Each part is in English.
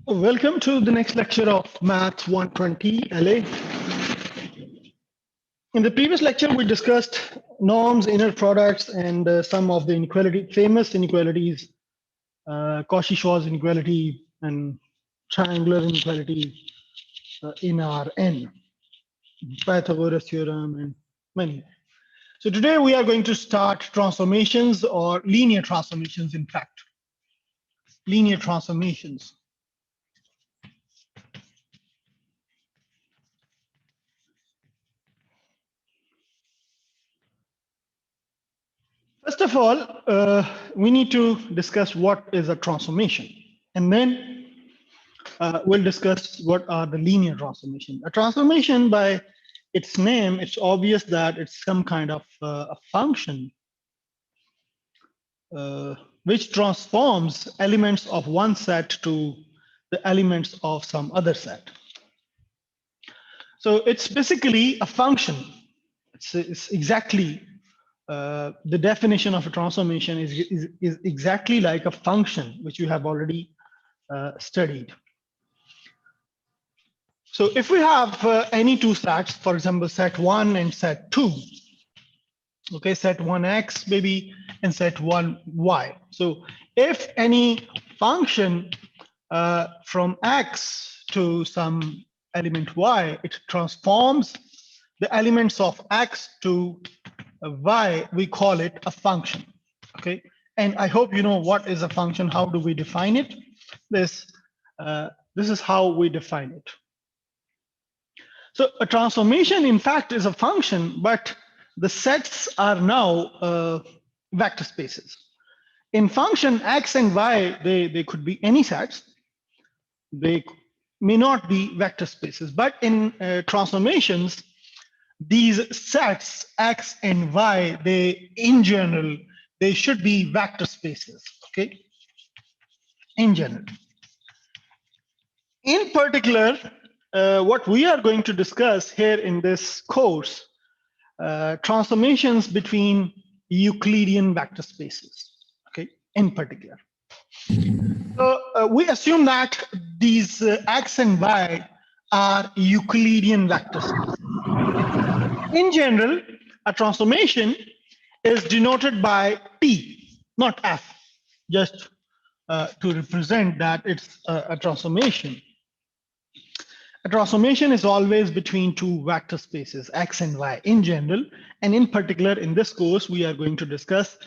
Welcome to the next lecture of MATH120 LA. In the previous lecture, we discussed norms, inner products, and some of the famous inequalities, Cauchy-Schwarz inequality and triangular inequality in Rn, Pythagoras theorem, and many. So today we are going to start transformations or linear transformations, in fact. Linear transformations. First of all, we need to discuss what is a transformation, and then we'll discuss what are the linear transformations. A transformation, by its name, it's obvious that it's some kind of a function which transforms elements of one set to the elements of some other set. So it's basically a function. It's exactly the definition of a transformation is exactly like a function which you have already studied. So if we have any two sets, for example, set 1 and set 2, okay, set 1x maybe and set 1y. So if any function from x to some element y, it transforms the elements of x to y, we call it a function. Okay, and I hope you know what is a function. How do we define it? This is how we define it. So a transformation, in fact, is a function, but the sets are now vector spaces. In function x and y, they could be any sets. They may not be vector spaces, but in transformations, these sets x and y, in general, they should be vector spaces. Okay, in general. In particular, what we are going to discuss here in this course, transformations between Euclidean vector spaces, okay, in particular. So we assume that these x and y are Euclidean vector spaces. In general, a transformation is denoted by T, not F, just to represent that it's a transformation. A transformation is always between two vector spaces, x and y in general. And in particular, in this course, we are going to discuss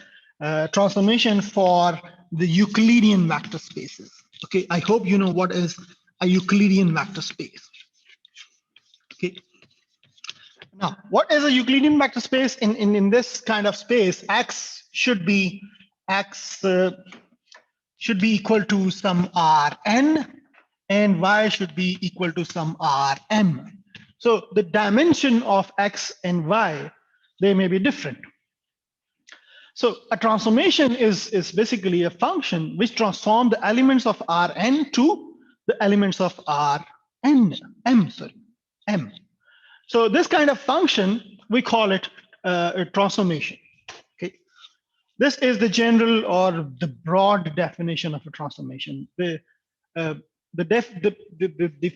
transformation for the Euclidean vector spaces. Okay, I hope you know what is a Euclidean vector space. Okay. Now, what is a Euclidean vector space? In this kind of space, x should be equal to some Rn, and y should be equal to some Rm. So the dimension of x and y, they may be different. So a transformation is basically a function which transforms the elements of Rn to the elements of M. So this kind of function, we call it a transformation. Okay, this is the general or the broad definition of a transformation. The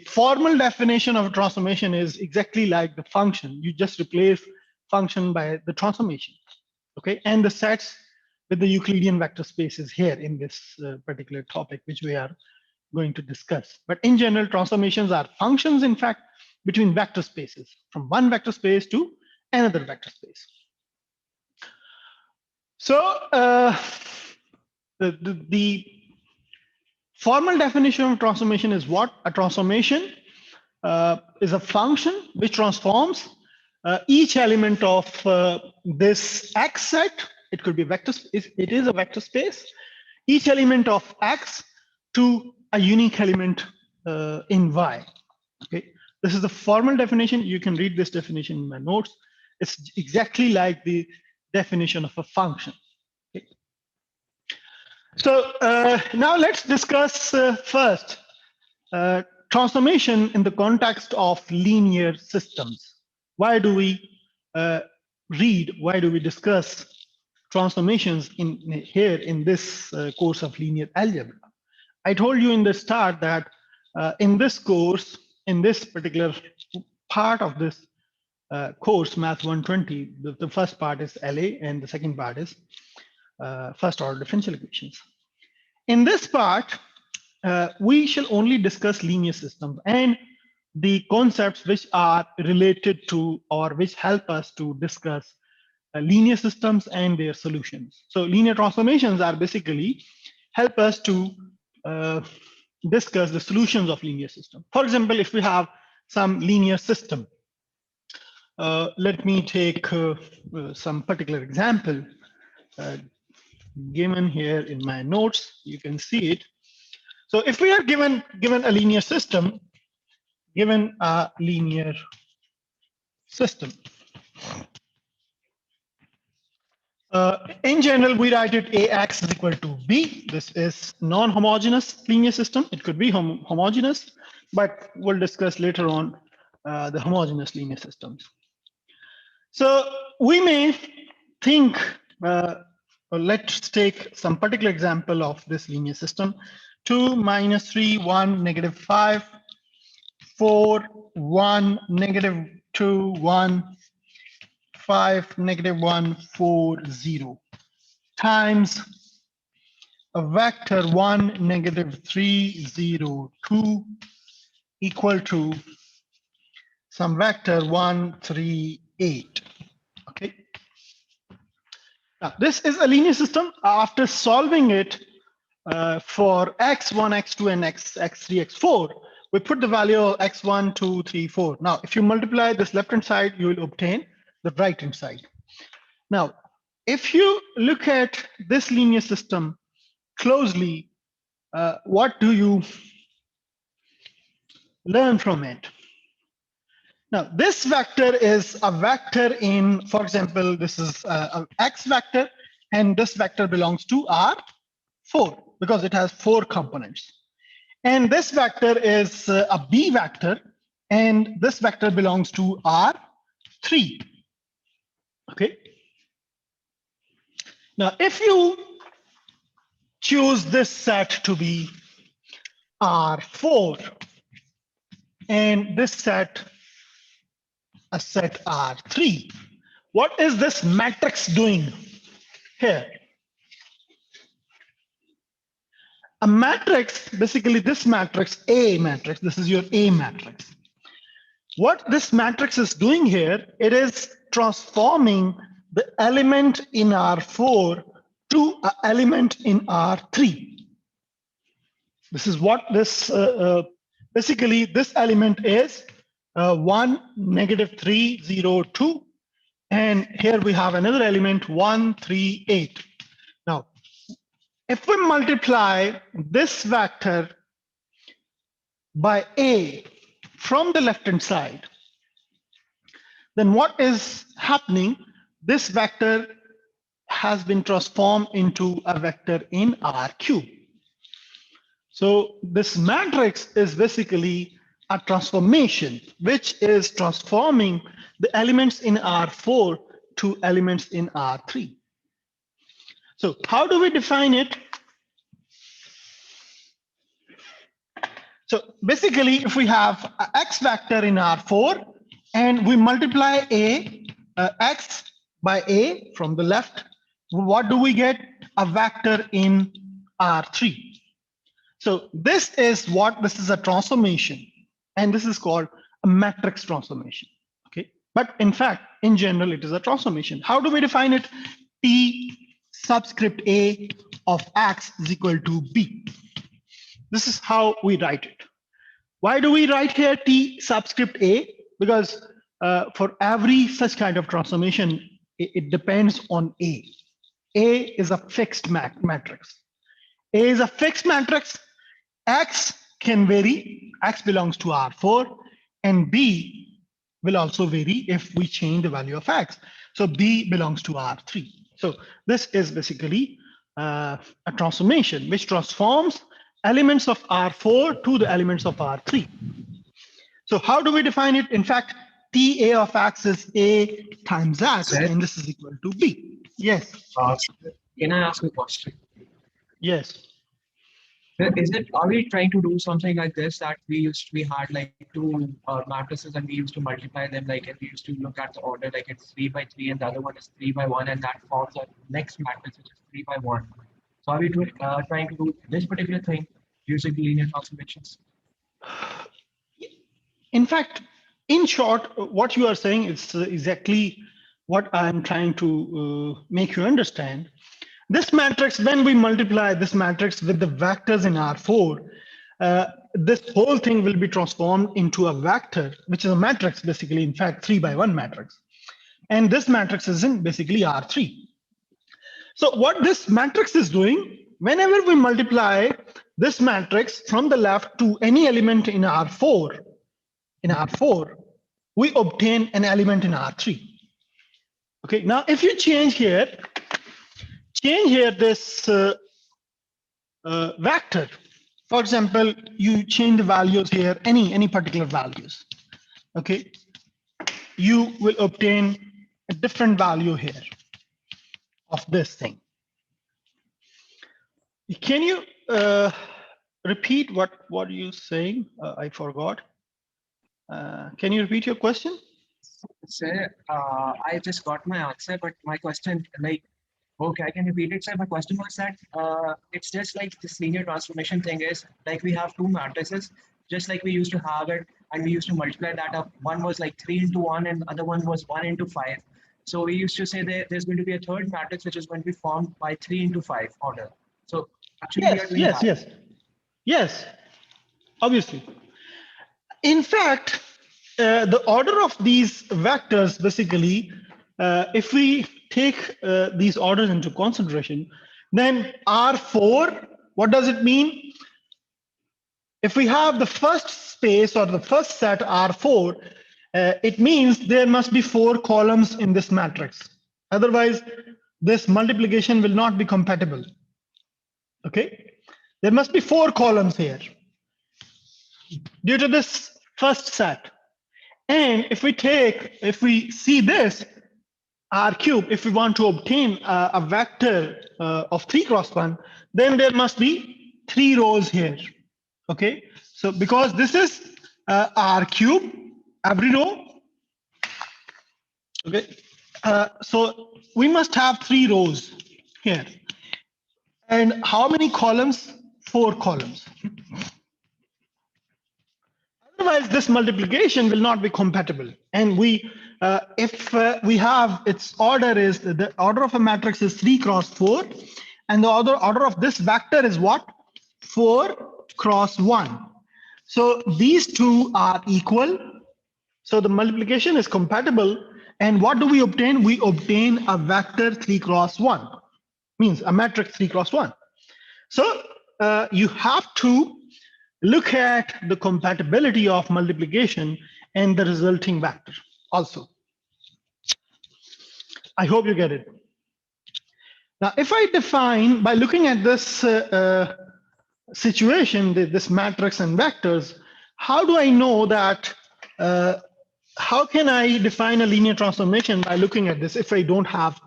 formal definition of a transformation is exactly like the function. You just replace function by the transformation. Okay, and the sets with the Euclidean vector spaces here in this particular topic, which we are going to discuss. But in general, transformations are functions, in fact, between vector spaces, from one vector space to another vector space. So the formal definition of transformation is what? A transformation is a function which transforms each element of this x set. It could be a vector. It is a vector space. Each element of x to a unique element in y. Okay, this is the formal definition. You can read this definition in my notes. It's exactly like the definition of a function. Okay. So now let's discuss first transformation in the context of linear systems. Why do we why do we discuss transformations here in this course of linear algebra? I told you in the start that in this course, in this particular part of this course, Math 120, the first part is LA and the second part is first order differential equations. In this part, we shall only discuss linear systems and the concepts which are related to or which help us to discuss linear systems and their solutions. So linear transformations are basically help us to discuss the solutions of linear system. For example, if we have some linear system, let me take some particular example given here in my notes. You can see it. So if we are given a linear system, in general, we write it AX is equal to B. This is non-homogeneous linear system. It could be homogeneous, but we'll discuss later on the homogeneous linear systems. So we may think, let's take some particular example of this linear system. 2, -3, 1, -5, 4, 1, -2, 1, 5, -1, 4, 0 times a vector 1, -3, 0, 2 equal to some vector 1, 3, 8. Okay. Now, this is a linear system. After solving it for x1, x2, and x3, x4, we put the value of x1, 2, 3, 4. Now, if you multiply this left-hand side, you will obtain the right-hand side. Now, if you look at this linear system closely, what do you learn from it? Now, this vector is a vector in, for example, this is an x vector, and this vector belongs to R4 because it has 4 components. And this vector is a B vector, and this vector belongs to R3. Okay. Now, if you choose this set to be R4 and this set a set R3, what is this matrix doing here? A matrix, basically this matrix, A matrix, this is your A matrix. What this matrix is doing here, it is transforming the element in R4 to an element in R3. This is what this, basically this element is 1, -3, 0, 2. And here we have another element 1, 3, 8. Now, if we multiply this vector by A from the left-hand side, then what is happening? This vector has been transformed into a vector in RQ. So this matrix is basically a transformation, which is transforming the elements in R4 to elements in R3. So how do we define it? So basically, if we have an x vector in R4 and we multiply x by A from the left, what do we get? A vector in R3. So this is a transformation, and this is called a matrix transformation. Okay, but in fact, in general, it is a transformation. How do we define it? T subscript A of x is equal to B. This is how we write it. Why do we write here T subscript A? Because for every such kind of transformation, it depends on A. A is a fixed matrix. A is a fixed matrix. X can vary. X belongs to R4, and B will also vary if we change the value of X. So B belongs to R3. So this is basically a transformation which transforms elements of R4 to the elements of R3. So how do we define it? In fact, TA of X is A times X, and this is equal to B. Yes. Can I ask a question? Yes. Is it? Are we trying to do something like this that we had like two matrices and we used to multiply them like and we used to look at the order like it's 3 by 3 and the other one is 3 by 1 and that forms our next matrix which is 3 by 1. So are we trying to do this particular thing using linear transformations? In fact, in short, what you are saying is exactly what I'm trying to make you understand. This matrix, when we multiply this matrix with the vectors in R4, this whole thing will be transformed into a vector, which is a matrix, basically, in fact, 3 by 1 matrix. And this matrix is in basically R3. So what this matrix is doing, whenever we multiply this matrix from the left to any element in R4, we obtain an element in R3. Okay, now if you change here this vector. For example, you change the values here, any particular values. Okay, you will obtain a different value here of this thing. Can you repeat what you're saying? I forgot. Can you repeat your question? Sir, I just got my answer, but my question, like, okay, I can repeat it, sir. My question was that it's just like this linear transformation thing is like we have two matrices, just like we used to have it, and we used to multiply that up. One was like 3 into 1, and the other one was 1 into 5. So we used to say that there's going to be a third matrix which is going to be formed by 3 into 5 order. So actually, we are doing that. Yes. Obviously. In fact, the order of these vectors, basically, if we take these orders into consideration, then R4, what does it mean? If we have the first space or the first set R4, it means there must be 4 columns in this matrix. Otherwise, this multiplication will not be compatible. Okay, there must be 4 columns here due to this first set. And if we see this R cube, if we want to obtain a vector of 3 cross 1, then there must be 3 rows here. Okay, so because this is R cube, every row. Okay, so we must have 3 rows here. And how many columns? 4 columns. Otherwise, this multiplication will not be compatible. And if we have its order is the order of a matrix is 3 cross 4, and the order of this vector is what? 4 cross 1. So these two are equal. So the multiplication is compatible. And what do we obtain? We obtain a vector 3 cross 1, means a matrix 3 cross 1. So you have to look at the compatibility of multiplication and the resulting vector also. I hope you get it. Now, if I define by looking at this situation, this matrix and vectors, how do I know that? How can I define a linear transformation by looking at this if I don't have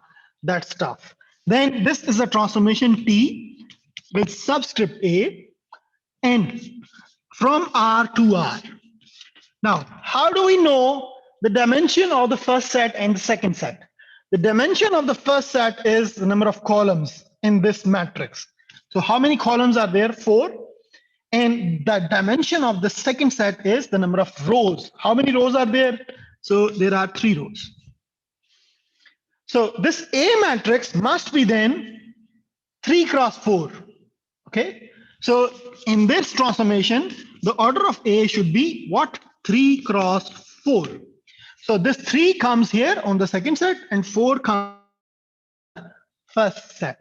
that stuff? Then this is a transformation T with subscript A and from R to R. Now, how do we know the dimension of the first set and the second set? The dimension of the first set is the number of columns in this matrix. So how many columns are there? 4. And the dimension of the second set is the number of rows. How many rows are there? So there are 3 rows. So this A matrix must be then 3 cross 4. Okay. So in this transformation, the order of A should be what? 3 cross 4. So this 3 comes here on the second set and 4 comes on the first set.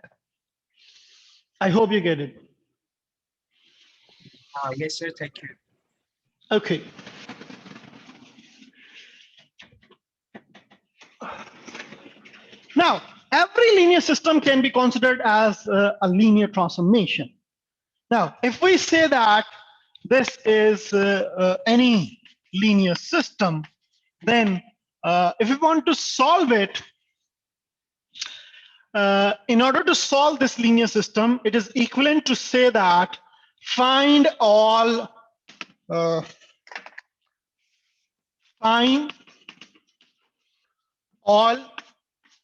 I hope you get it. Yes, sir. Thank you. Okay. Now, every linear system can be considered as a linear transformation. Now, if we say that this is any linear system, then if we want to solve it, in order to solve this linear system, it is equivalent to say that find all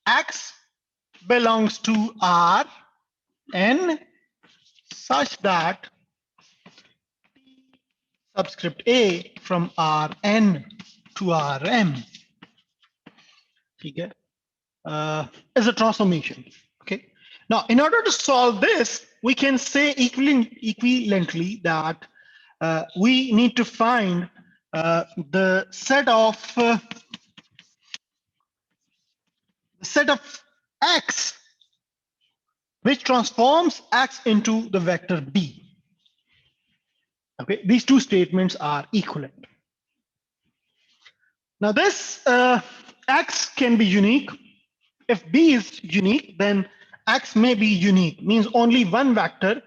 x belongs to Rn such that subscript A from Rn to Rm is a transformation. Okay. Now, in order to solve this, we can say equivalently that we need to find the set of x which transforms x into the vector b. Okay, these two statements are equivalent. Now, this x can be unique. If b is unique, then x may be unique, means only one vector.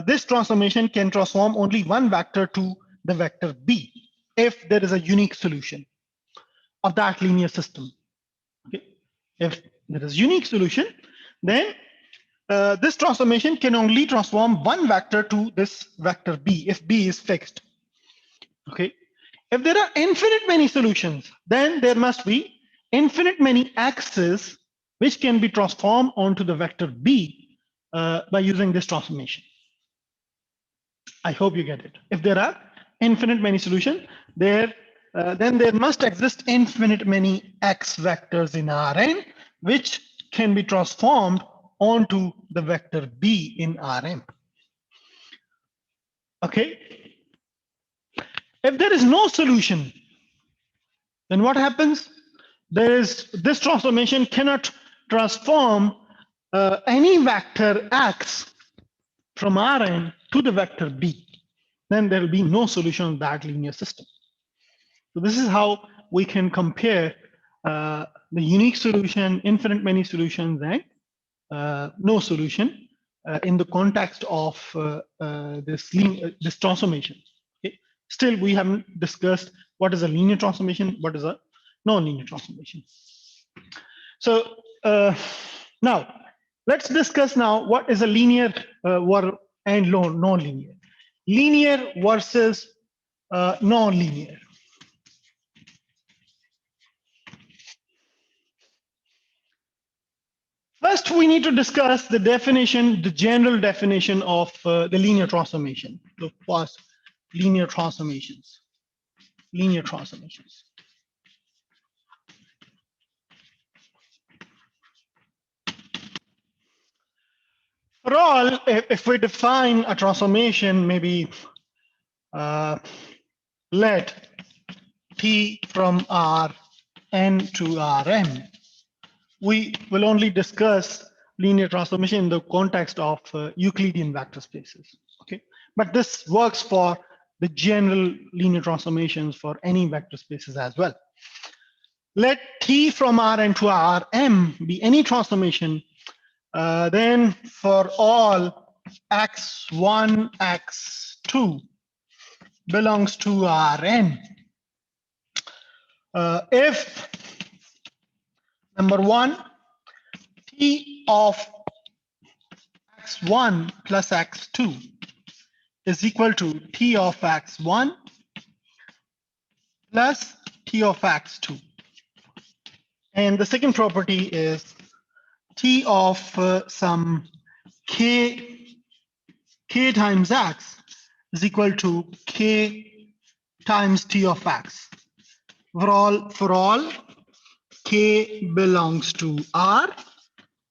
This transformation can transform only one vector to the vector b if there is a unique solution of that linear system. Okay. If there is unique solution, then this transformation can only transform one vector to this vector b if b is fixed. Okay. If there are infinite many solutions, then there must be infinite many x's which can be transformed onto the vector b by using this transformation. I hope you get it. If there are infinite many solutions, then there must exist infinite many x vectors in Rn which can be transformed onto the vector b in Rm. Okay. If there is no solution, then what happens? This transformation cannot transform any vector x from Rn to the vector b. Then there will be no solution of that linear system. So this is how we can compare the unique solution, infinite many solutions, and no solution in the context of this transformation. Okay. Still, we haven't discussed what is a linear transformation, what is a non-linear transformation. So now let's discuss now what is a linear and non-linear. Linear versus non-linear. First, we need to discuss the definition, the general definition of the linear transformation. The first, linear transformations. Linear transformations. For all, if we define a transformation, maybe let T from Rn to Rm, we will only discuss linear transformation in the context of Euclidean vector spaces. Okay, but this works for the general linear transformations for any vector spaces as well. Let T from Rn to Rm be any transformation, then for all x1, x2 belongs to Rn. If number one, T of x1 plus x2 is equal to T of x1 plus T of x2. And the second property is T of some k times x is equal to k times T of x. For all k belongs to R,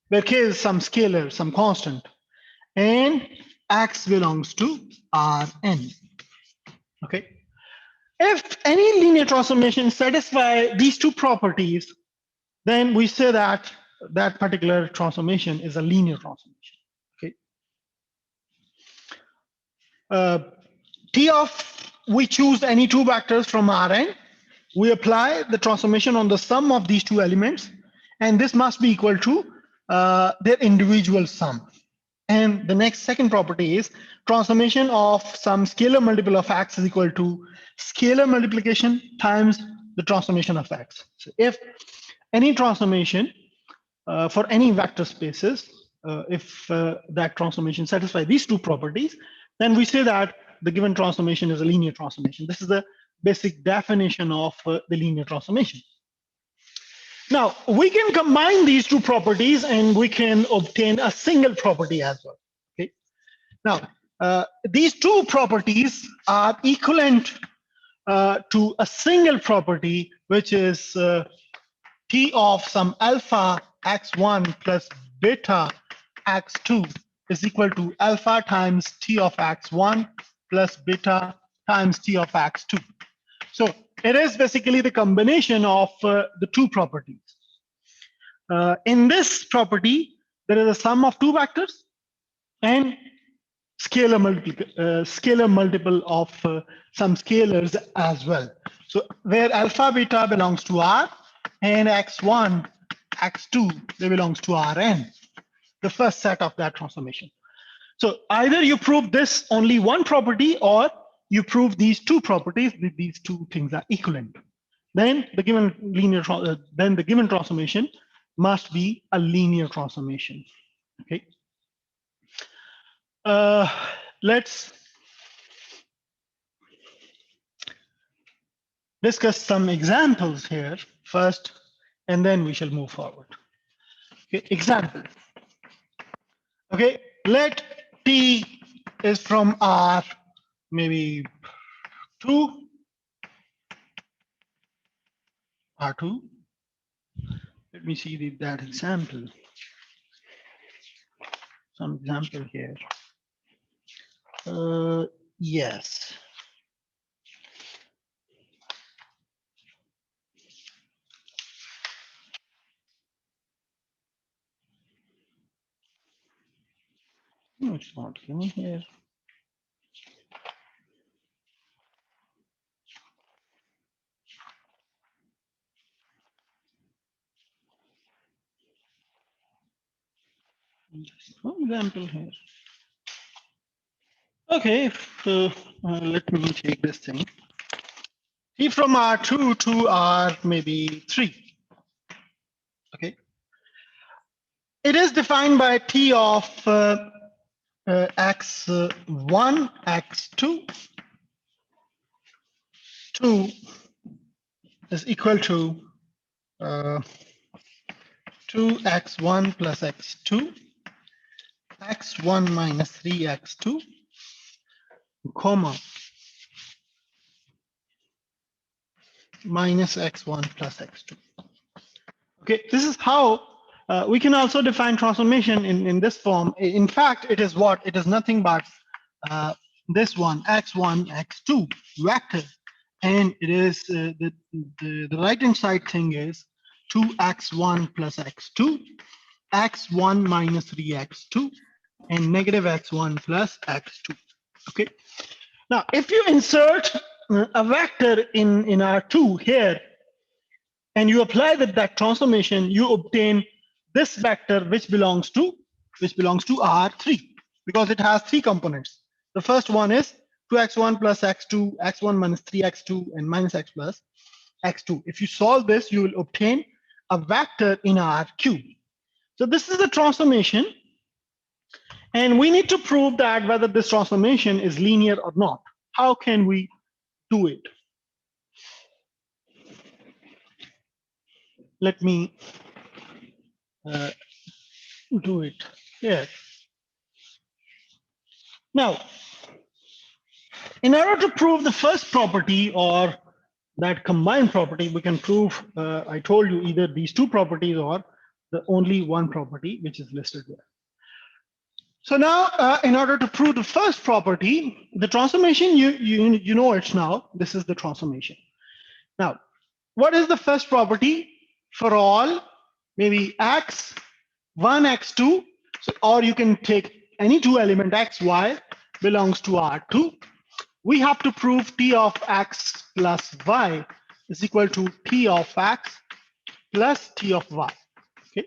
where k is some scalar, some constant, and x belongs to Rn. Okay. If any linear transformation satisfy these two properties, then we say that that particular transformation is a linear transformation. Okay. T of, we choose any two vectors from Rn. We apply the transformation on the sum of these two elements, and this must be equal to their individual sum. And the next second property is transformation of some scalar multiple of x is equal to scalar multiplication times the transformation of x. So if any transformation for any vector spaces, if that transformation satisfies these two properties, then we say that the given transformation is a linear transformation. This is the basic definition of the linear transformation. Now, we can combine these two properties and we can obtain a single property as well. Okay. Now, these two properties are equivalent to a single property, which is T of some alpha x1 plus beta x2 is equal to alpha times T of x1 plus beta times T of x2. So it is basically the combination of the two properties. In this property, there is a sum of two vectors and scalar multiple of some scalars as well. So where alpha beta belongs to R and x1, x2, they belongs to Rn, the first set of that transformation. So either you prove this only one property or you prove these two properties with these two things are equivalent. Then the given transformation must be a linear transformation. Okay. Let's discuss some examples here first, and then we shall move forward. Okay, example. Okay, let T is from R, maybe 2, R2. Let me see that example. Some example here. Yes. No, it's not given here. No example here. Okay, so let me take this thing. T from R2 to R maybe 3. Okay. It is defined by T of x1, x2. 2 is equal to 2x1 plus x2, x1 minus 3x2, comma, minus x1 plus x2. Okay, this is how we can also define transformation in this form. In fact, it is what? It is nothing but this one, x1, x2 vector. And it is the right-hand side thing is 2x1 plus x2, x1 minus 3x2, and negative x1 plus x2. Okay. Now, if you insert a vector in R2 here, and you apply that transformation, you obtain this vector which belongs to R3 because it has three components. The first one is 2x1 plus x2, x1 minus 3x2, and minus x plus x2. If you solve this, you will obtain a vector in R3. So this is the transformation, and we need to prove that whether this transformation is linear or not. How can we do it? Let me do it here. Now, in order to prove the first property or that combined property, we can prove, I told you, either these two properties or the only one property which is listed there. So now, in order to prove the first property, the transformation, you know it's now, this is the transformation. Now, what is the first property for all, maybe x, 1, x2, so, or you can take any two element x, y belongs to R2. We have to prove T of x plus y is equal to T of x plus T of y. Okay.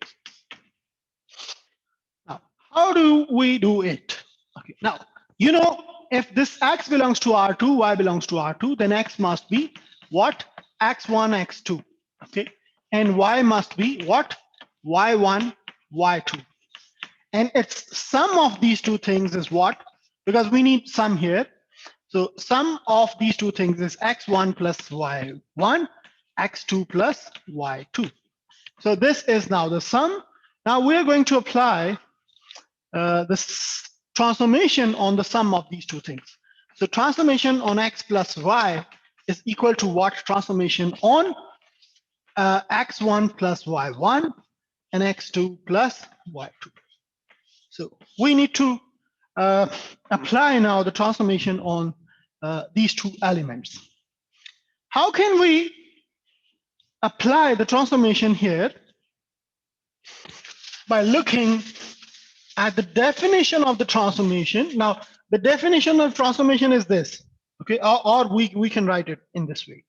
Now, how do we do it? Okay. Now, you know, if this x belongs to R2, y belongs to R2, then x must be what? X1, x2. Okay. And y must be what? Y1, y2. And its sum of these two things is what? because we need sum here. So sum of these two things is x1 plus y1, x2 plus y2. So this is now the sum. Now we are going to apply this transformation on the sum of these two things. So transformation on x plus y is equal to what? Transformation on x1 plus y1 and x2 plus y2. So we need to apply now the transformation on these two elements. How can we apply the transformation here? By looking at the definition of the transformation. Now, the definition of transformation is this, okay? Or we can write it in this way.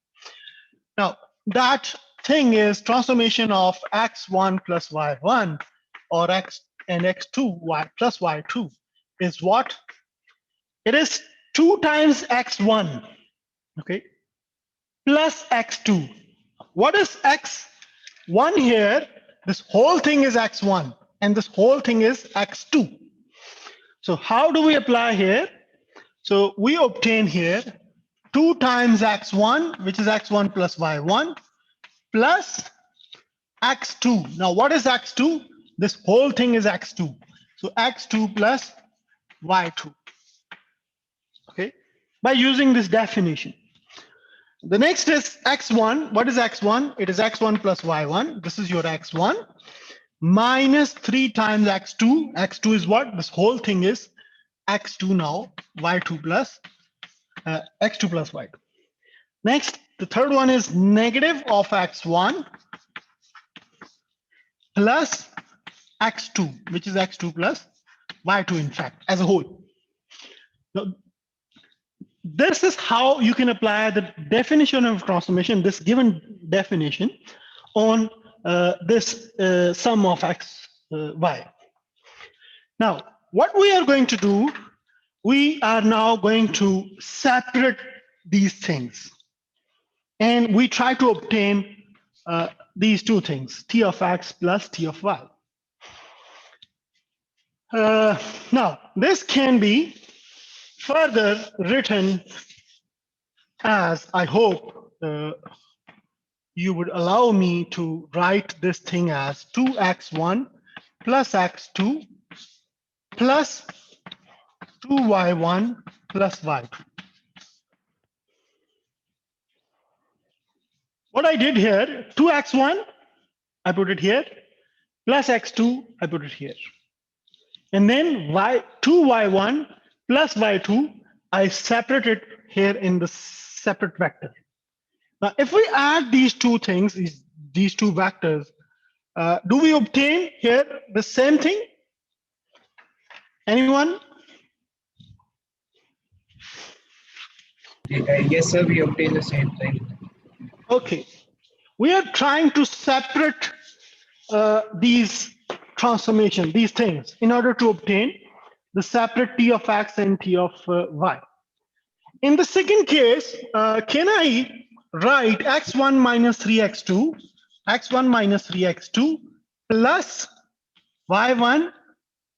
Now, that thing is transformation of x1 plus y1 or x and x2 y plus y2 is what? It is 2 times x1, okay, plus x2. What is x1 here? This whole thing is x1 and this whole thing is x2. So how do we apply here? So we obtain here 2 times x1, which is x1 plus y1, plus x2. Now what is x2? This whole thing is x2. So x2 plus y2. Okay, by using this definition. The next is x1. What is x1? It is x1 plus y1. This is your x1 minus 3 times x2. X2 is what? This whole thing is x2 now, y2 plus x2 plus y2. Next, the third one is negative of x1 plus x2, which is x2 plus y2, in fact, as a whole. Now, this is how you can apply the definition of transformation, this given definition, on this sum of x, y. Now, what we are going to do, we are now going to separate these things. And we try to obtain these two things, t of x plus t of y. Now, this can be further written as, I hope you would allow me to write this thing as 2x1 plus x2 plus 2y1 plus y2. What I did here, 2x1, I put it here, plus x2, I put it here. And then 2y1 plus y2, I separate it here in the separate vector. Now, if we add these two things, these two vectors, do we obtain here the same thing? Anyone? Yes, sir, we obtain the same thing. Okay. We are trying to separate these transformation, these things, in order to obtain the separate t of x and t of y. In the second case, can I write x1 minus 3x2, x1 minus 3x2 plus y1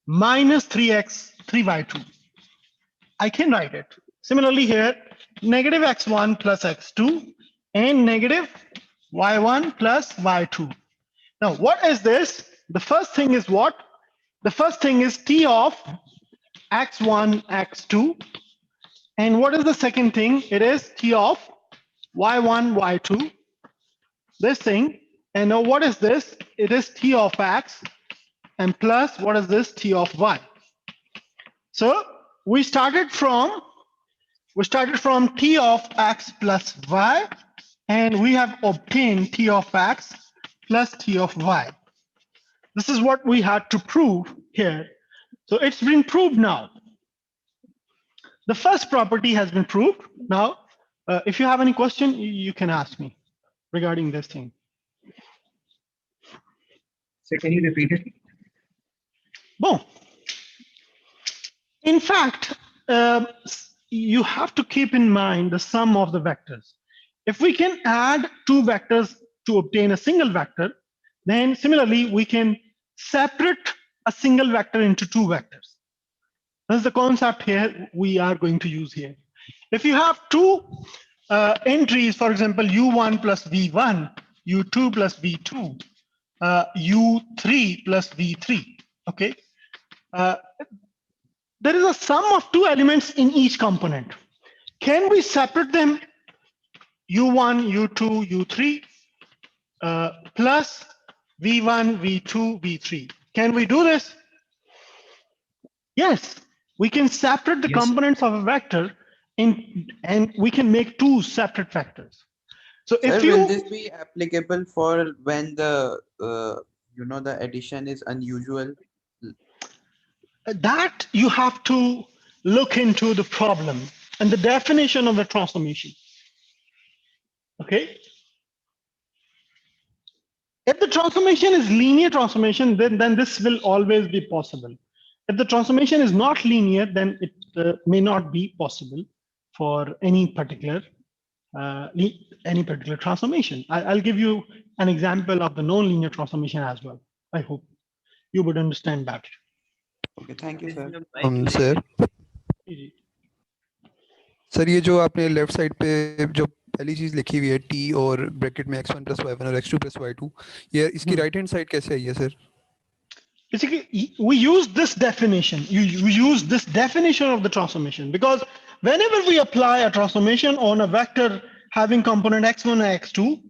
minus 3y2? I can write it. Similarly here, negative x1 plus x2 and negative y1 plus y2. Now, what is this? The first thing is what? The first thing is t of x1, x2. And what is the second thing? It is t of y1, y2. This thing. And now what is this? It is t of x. And plus, what is this? T of y. So we started from t of x plus y. And we have obtained t of x plus t of y. This is what we had to prove here. So it's been proved now. The first property has been proved. Now, if you have any question, you can ask me regarding this thing. So can you repeat it? Boom. In fact, you have to keep in mind the sum of the vectors. If we can add two vectors to obtain a single vector, then similarly, we can separate a single vector into two vectors. That's the concept here we are going to use here. If you have two entries, for example, U1 plus V1, U2 plus V2, U3 plus V3, okay? There is a sum of two elements in each component. Can we separate them U1, U2, U3 plus V1, V2, V3? Can we do this? Yes, we can separate the Yes, sir. components of a vector and we can make two separate vectors. So Sir, if will you, this be applicable for when the the addition is unusual? that you have to look into the problem and the definition of the transformation. Okay. If the transformation is linear transformation, then this will always be possible. If the transformation is not linear, then it may not be possible for any particular transformation. I'll give you an example of the nonlinear transformation as well. I hope you would understand that. Okay, thank you, sir. Sir sir ये जो आपने left side पे जो पहली चीज लिखी हुई है टी और ब्रैकेट में x1 plus y1 और x2 plus y2 ये इसकी राइट हैंड साइड कैसे आई है sir? Basically, we use this definition. You use this definition of the transformation because whenever we apply a transformation on a vector having component x1 and x2,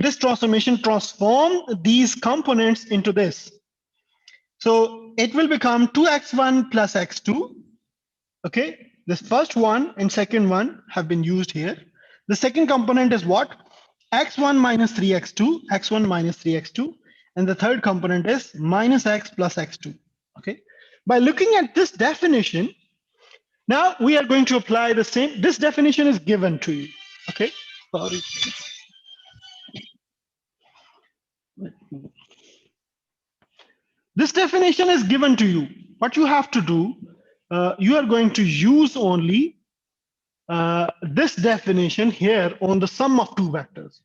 this transformation transforms these components into this. So it will become 2x1 plus x2. Okay, this first one and second one have been used here. The second component is what? x1 minus 3x2, x1 minus 3x2. And the third component is minus x plus x2. Okay. By looking at this definition, now we are going to apply the same. This definition is given to you. Okay. Sorry. This definition is given to you. What you have to do, you are going to use only this definition here on the sum of two vectors.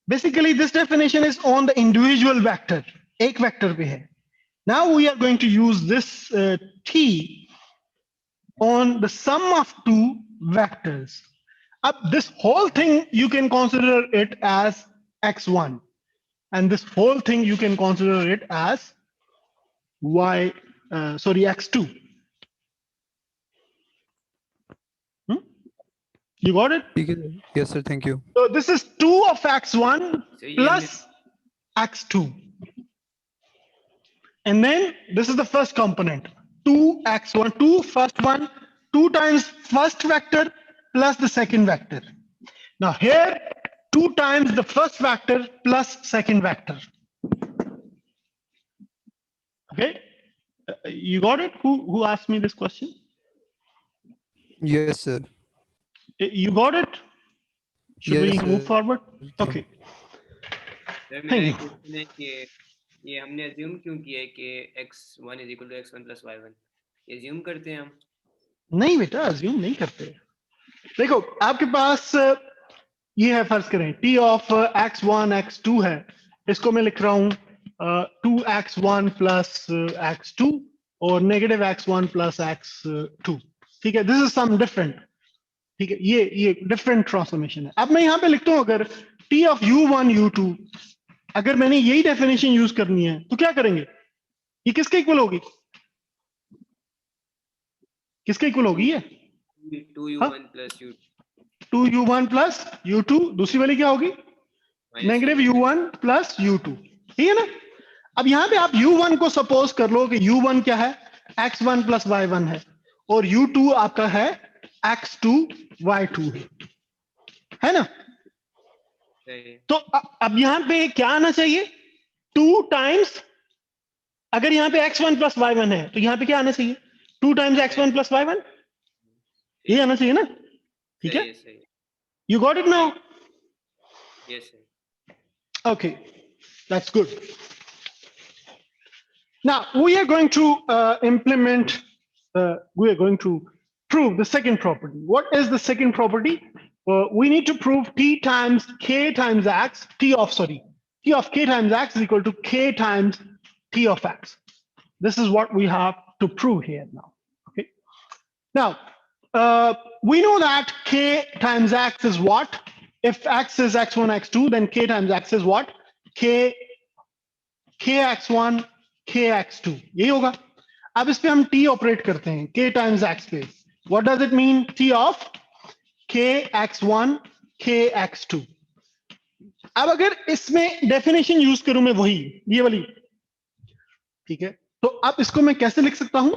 Basically, this definition is on the individual vector. एक vector पे है. Now we are going to use this t on the sum of two vectors. This whole thing you can consider it as x1, and this whole thing you can consider it as x2. You got it? Yes sir, thank you. So this is 2 of x1 plus x2. And then this is the first component, 2x1, 2 first one, 2 times first vector plus the second vector. Now here, 2 times the first vector plus second vector. Okay, you got it? Who asked me this question? Yes sir. You got it? Should we Yes, move sir. forward? Okay. Sir Thank मेरा you. Question है कि ये हमने assume क्यों किया है कि x1 is equal to x1 plus y1? ये अज्यूम करते हैं हम? नहीं बेटा, अज्यूम नहीं करते. देखो आपके पास ये है, फर्ज करें t of x1 x2 है, इसको मैं लिख रहा हूँ 2x1 plus x2 और negative x1 plus x2. ठीक है, this is some different. ठीक है, ये डिफरेंट ट्रांसफॉर्मेशन है. अब मैं यहाँ पे लिखता हूँ अगर t of u1 u2, अगर मैंने यही डेफिनेशन यूज करनी है तो क्या करेंगे? ये किसके इक्वल होगी? किसके इक्वल होगी ये? 2u1 plus u2. 2u1 plus u2. दूसरी वाली क्या होगी? Negative u1 plus u2. ठीक है ना? अब यहाँ पे आप u1 को सपोज कर लो कि u1 क्या है? x1 plus y1 है और u2 आपका है x2 y2 है ना? तो अब यहाँ पे क्या आना चाहिए? 2 टाइम्स, अगर यहाँ पे x1 plus y1 है तो यहाँ पे क्या आना चाहिए? 2 टाइम्स x1 plus y1. ये आना चाहिए ना? ठीक है? You got it now? Yes sir. Okay, that's good. Now we are going to we are going to prove the second property. What is the second property? We need to prove t times k times x, t of k times x is equal to k times t of x. This is what we have to prove here now. Okay. Now, we know that k times x is what? If x is x1, x2, then k times x is what? k kx1, kx2. यही होगा. अब इस पे हम t operate करते हैं k times x पे. What does it mean? t of kx1, kx2. अब अगर इसमें डेफिनेशन यूज करूं मैं वही ये वाली, ठीक है, तो अब इसको मैं कैसे लिख सकता हूं?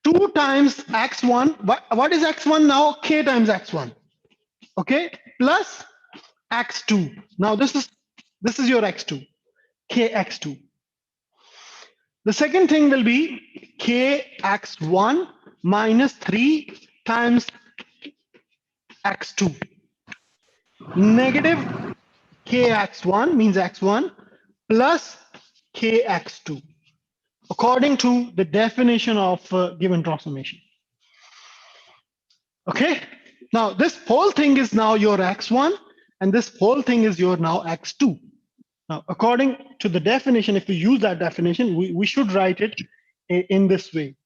2 times x1, what is x1 now? K times x1, okay, plus x2. Now this is your x2, kx2. The second thing will be kx1 minus 3 times x2. Negative kx1 means x1 plus kx2 according to the definition of given transformation. Okay, now this whole thing is now your x1 and this whole thing is your now x2. Now according to the definition, if we use that definition, we should write it in this way.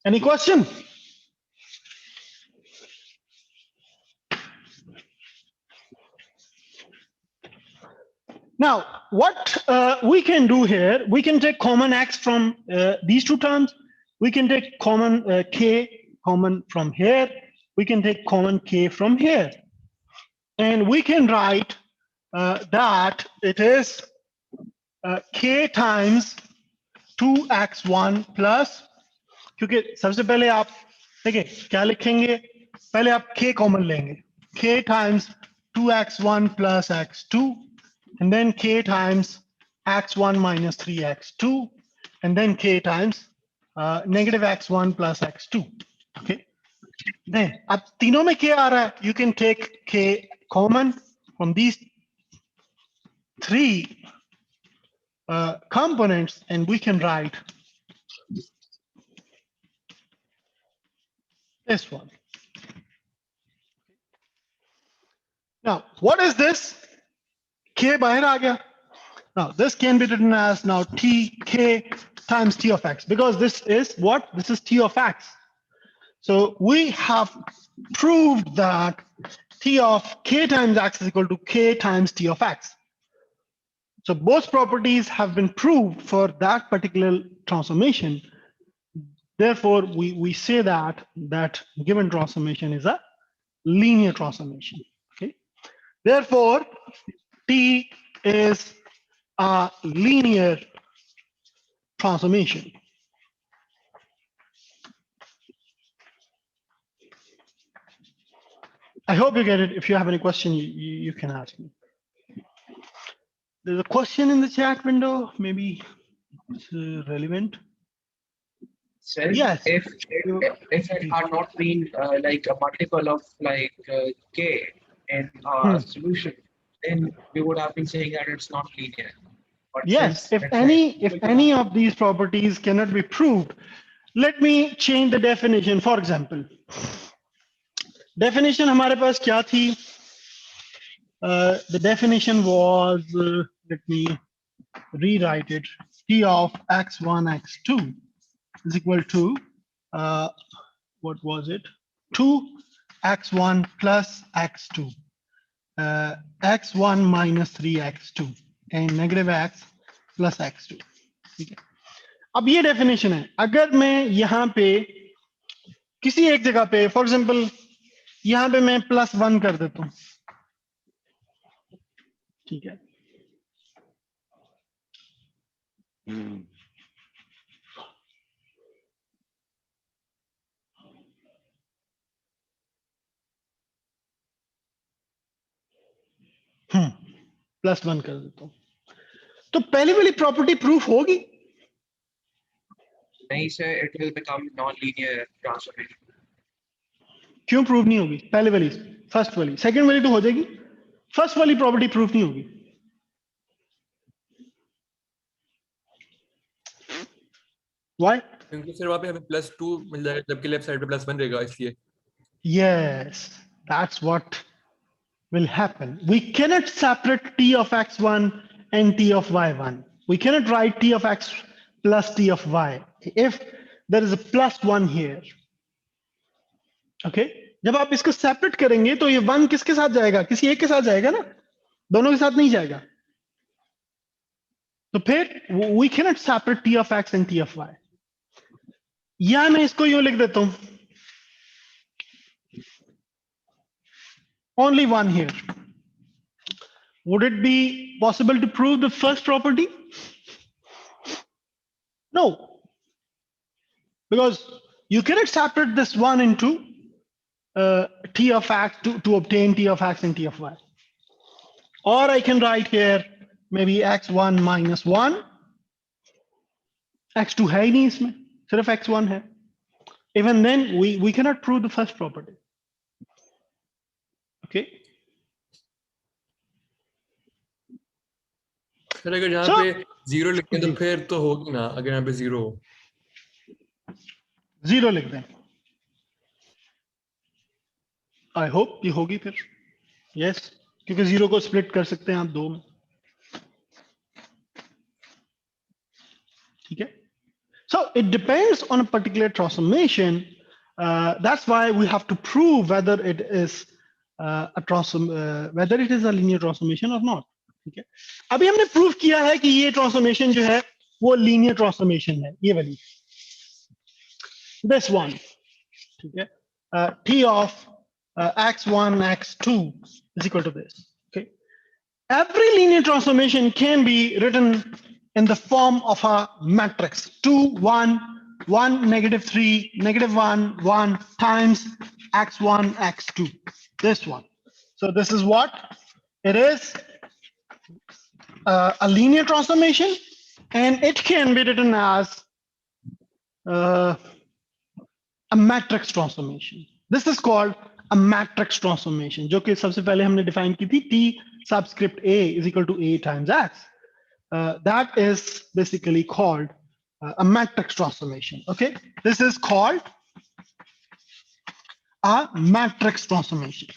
Any question? Now, what we can do here, we can take common x from these two terms. We can take common k common from here. We can take common k from here. And we can write that it is k times 2x1 plus, क्योंकि सबसे पहले आप देखिए क्या लिखेंगे, पहले आप k common लेंगे, k times 2x1 plus x2, and then k times x1 minus 3x2, and then k times negative x1 plus x2. Okay. Then अब तीनों में k आ रहा है, you can take k common from these three components, and we can write this one. Now, what is this? K bahir aa gaya. Now, this can be written as now t k times t of x, because this is what? This is t of x. So we have proved that t of k times x is equal to k times t of x. So both properties have been proved for that particular transformation. Therefore, we say that given transformation is a linear transformation. Okay. Therefore, T is a linear transformation. I hope you get it. If you have any question, you can ask me. There's a question in the chat window. Maybe it's relevant. So Yes. if it had not been like a multiple of like k in our solution, then we would have been saying that it's not linear. But Yes, since if it's any of these properties cannot be proved, let me change the definition. For example, definition हमारे पास क्या थी? The definition was, let me rewrite it. T of x1, x2 is equal to, what was it? 2x1 plus x2, x1 minus 3x2, and negative x plus x2. ठीक है. अब ये definition है. अगर मैं यहाँ पे किसी एक जगह पे, फॉर एग्जाम्पल यहाँ पे मैं +1 कर देता हूँ, ठीक है, +1 कर देता हूँ, तो पहली वाली प्रॉपर्टी प्रूफ होगी? नहीं sir, it will become non-linear transformation. क्यों प्रूफ नहीं होगी? पहले वाली, फर्स्ट वाली, सेकंड वाली तो हो जाएगी, फर्स्ट वाली प्रॉपर्टी प्रूफ नहीं होगी. Why? क्योंकि फिर वहाँ पे हमें +2 मिल जाएगा, जबकि लेफ्ट साइड पे +1 रहेगा, इसलिए. Yes, that's what will happen. We cannot separate t of x1 and t of y1. We cannot write t of x plus t of y. If there is a plus 1 here, okay? जब आप इसको separate करेंगे तो ये 1 किसके साथ जाएगा? किसी एक के साथ जाएगा ना, दोनों के साथ नहीं जाएगा. तो फिर we cannot separate t of x and t of y. या मैं इसको यूं लिख देता हूं, only one here. Would it be possible to prove the first property? No, because you cannot separate this one into t of x to obtain t of x and t of y. Or I can write here maybe x1 minus 1. x2 है ही नहीं इसमें, सिर्फ x1 है. Even then we cannot prove the first property. Okay. Sir अगर यहाँ So- पे 0 लिखें तो फिर तो होगी ना, अगर यहाँ पे 0 हो. 0 लिख दें. आई होप ये होगी फिर. यस, क्योंकि 0 को स्प्लिट कर सकते हैं आप 2 में. ठीक है. So it depends on a particular transformation. That's why we have to prove whether it is whether it is a linear transformation or not. ठीक है. अभी हमने प्रूव किया है कि ये ट्रांसफॉर्मेशन जो है वो लीनियर ट्रांसफॉर्मेशन है, ये वाली. This one. ठीक है. T of x1 x2 is equal to this. Okay. Every linear transformation can be written in the form of a matrix: 2 1 1 -3 -1 1 times x1 x2. This one. So this is what it is. A linear transformation, and it can be written as a matrix transformation. This is called a matrix transformation, जो कि सबसे पहले हमने define की थी, t subscript a is equal to a times x. That is basically called a matrix transformation. Okay, this is called a matrix transformation.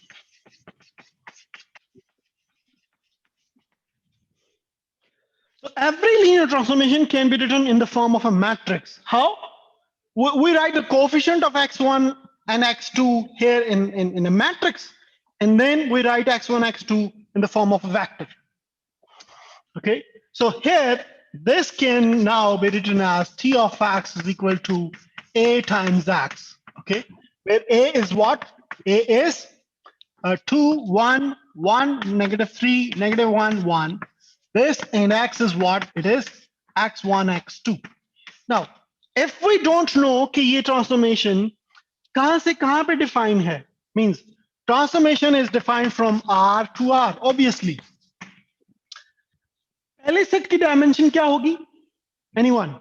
So every linear transformation can be written in the form of a matrix. How? We write the coefficient of x1 and x2 here in a matrix, and then we write x1 x2 in the form of a vector. Okay, so here this can now be written as t of x is equal to a times x. Okay, where a is what? A is 2 1 1 -3 -1 1. This and x is what? It is x1 x2. Now if we don't know कि ये transformation कहाँ से कहाँ पे define है, means transformation is defined from R to R, obviously. पहले set की dimension क्या होगी? Anyone?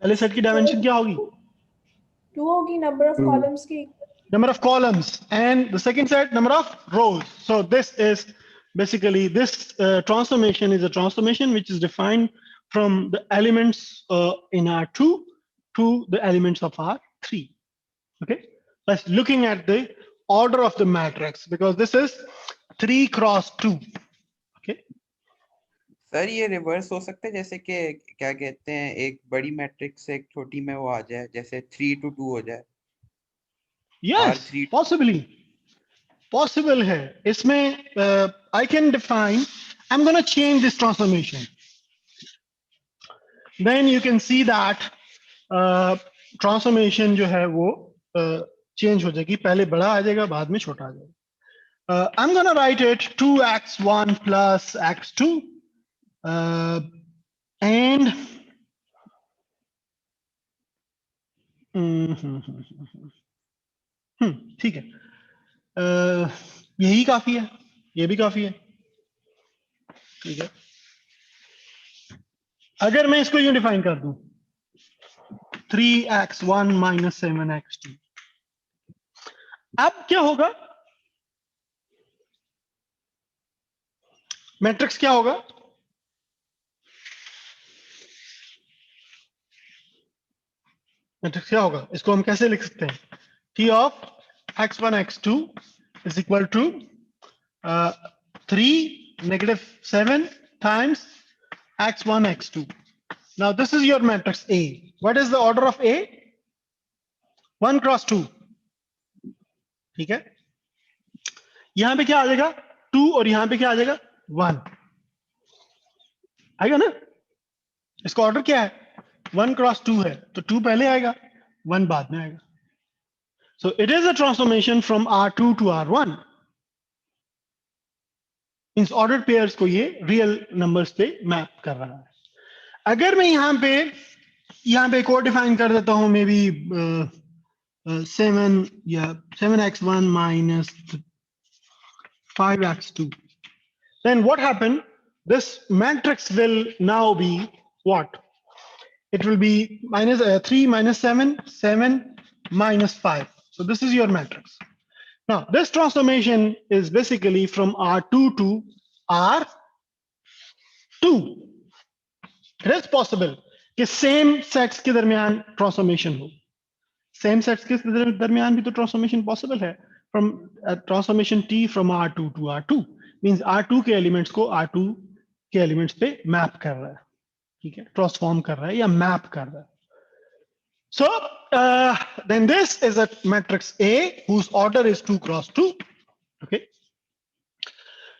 पहले सेट की डायमेंशन क्या होगी? 2 होगी, number of columns की. Number of columns, and the second set number of rows. So this is basically this transformation is a transformation which is defined from the elements in R2 to the elements of R3. Okay, let's looking at the order of the matrix, because this is 3 cross 2. Okay, sir ये reverse हो सकता है, जैसे कि क्या कहते हैं, एक बड़ी मैट्रिक्स से एक छोटी में वो आ जाए, जैसे 3 to 2 हो जाए. yes, R3 possibly possible है. इसमें I can define, I'm going to change this transformation. Then you can see that transformation जो है वो change हो जाएगी. पहले बड़ा आ जाएगा, बाद में छोटा आ जाएगा. I'm going to write it 2x1 plus x2 and ठीक है. यही काफी है, ये भी काफी है. ठीक है. अगर मैं इसको यूं डिफाइन कर दूं 3x1 minus 7x2, अब क्या होगा? मैट्रिक्स क्या होगा? मैट्रिक्स क्या होगा? इसको हम कैसे लिख सकते हैं? T of x1 x2 is equal to 3 -7 times x1, x2. Now this is your matrix A. What is the order of A? 1 cross 2. ठीक है, यहां पे क्या आ जाएगा 2 और यहां पे क्या आ जाएगा 1 आएगा ना। इसका ऑर्डर क्या है 1 क्रॉस 2 है तो 2 पहले आएगा 1 बाद में आएगा। So it is a transformation from R2 to R1। In order pairs को ये रियल नंबर्स पे मैप कर रहा है। अगर मैं यहाँ पे को डिफाइन कर देता हूं मे बी 7 या 7x1 minus 5x2, then what happened? This matrix will now be what? It will be minus 3 minus 7, 7 minus 5. So this is your matrix. Now this transformation is basically from R2 to R2. It is possible कि same sets के दरमियान transformation हो। Same sets के दरमियान भी तो transformation possible है। From transformation T from R2 to R2 means R2 के elements को R2 के elements पे map कर रहा है, ठीक है, transform कर रहा है या map कर रहा है। So then this is a matrix A whose order is 2 cross 2. Okay.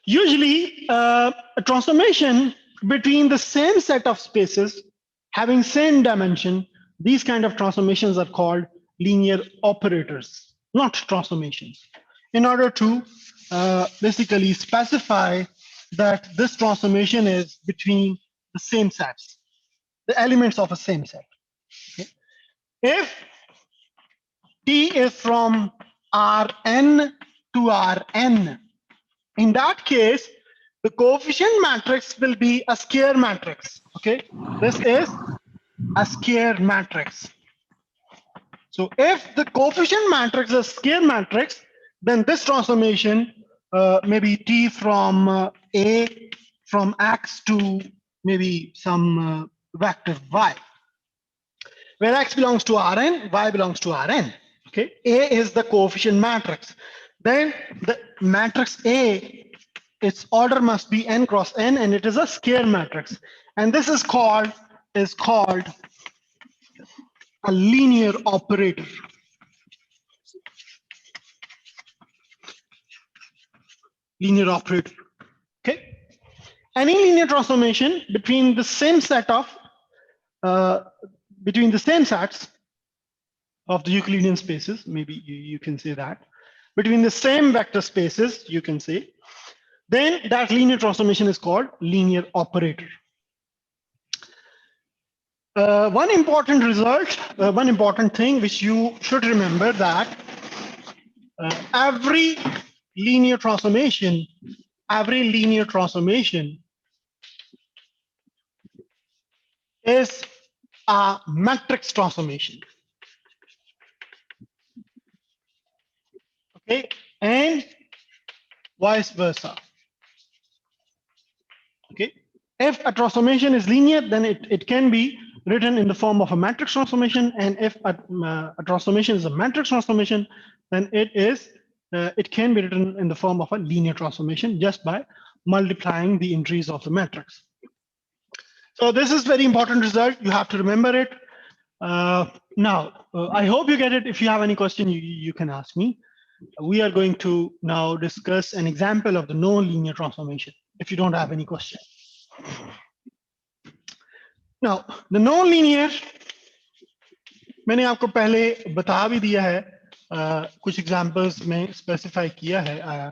Usually a transformation between the same set of spaces having same dimension, these kind of transformations are called linear operators, not transformations. In order to basically specify that this transformation is between the same sets, the elements of a same set. Okay. If T is from Rn to Rn, in that case, the coefficient matrix will be a square matrix. Okay, this is a square matrix. So if the coefficient matrix is a square matrix, then this transformation may be T from A from X to maybe some vector Y, where X belongs to Rn, Y belongs to Rn. Okay, A is the coefficient matrix. Then the matrix A, its order must be n cross n, and it is a square matrix. And this is called a linear operator. Linear operator. Okay. Any linear transformation between the same set of between the same sets of the Euclidean spaces, maybe you can say that, between the same vector spaces, you can say, then that linear transformation is called linear operator. One important result, one important thing which you should remember, that every linear transformation is a matrix transformation. Okay, and vice versa. Okay, if a transformation is linear, then it can be written in the form of a matrix transformation, and if a transformation is a matrix transformation, then it can be written in the form of a linear transformation just by multiplying the entries of the matrix. So this is very important result. You have to remember it. Now, I hope you get it. If you have any question, you can ask me. We are going to now discuss an example of the non-linear transformation, if you don't have any question. Now, the non-linear, मैंने आपको पहले बता भी दिया है, कुछ examples में specify किया है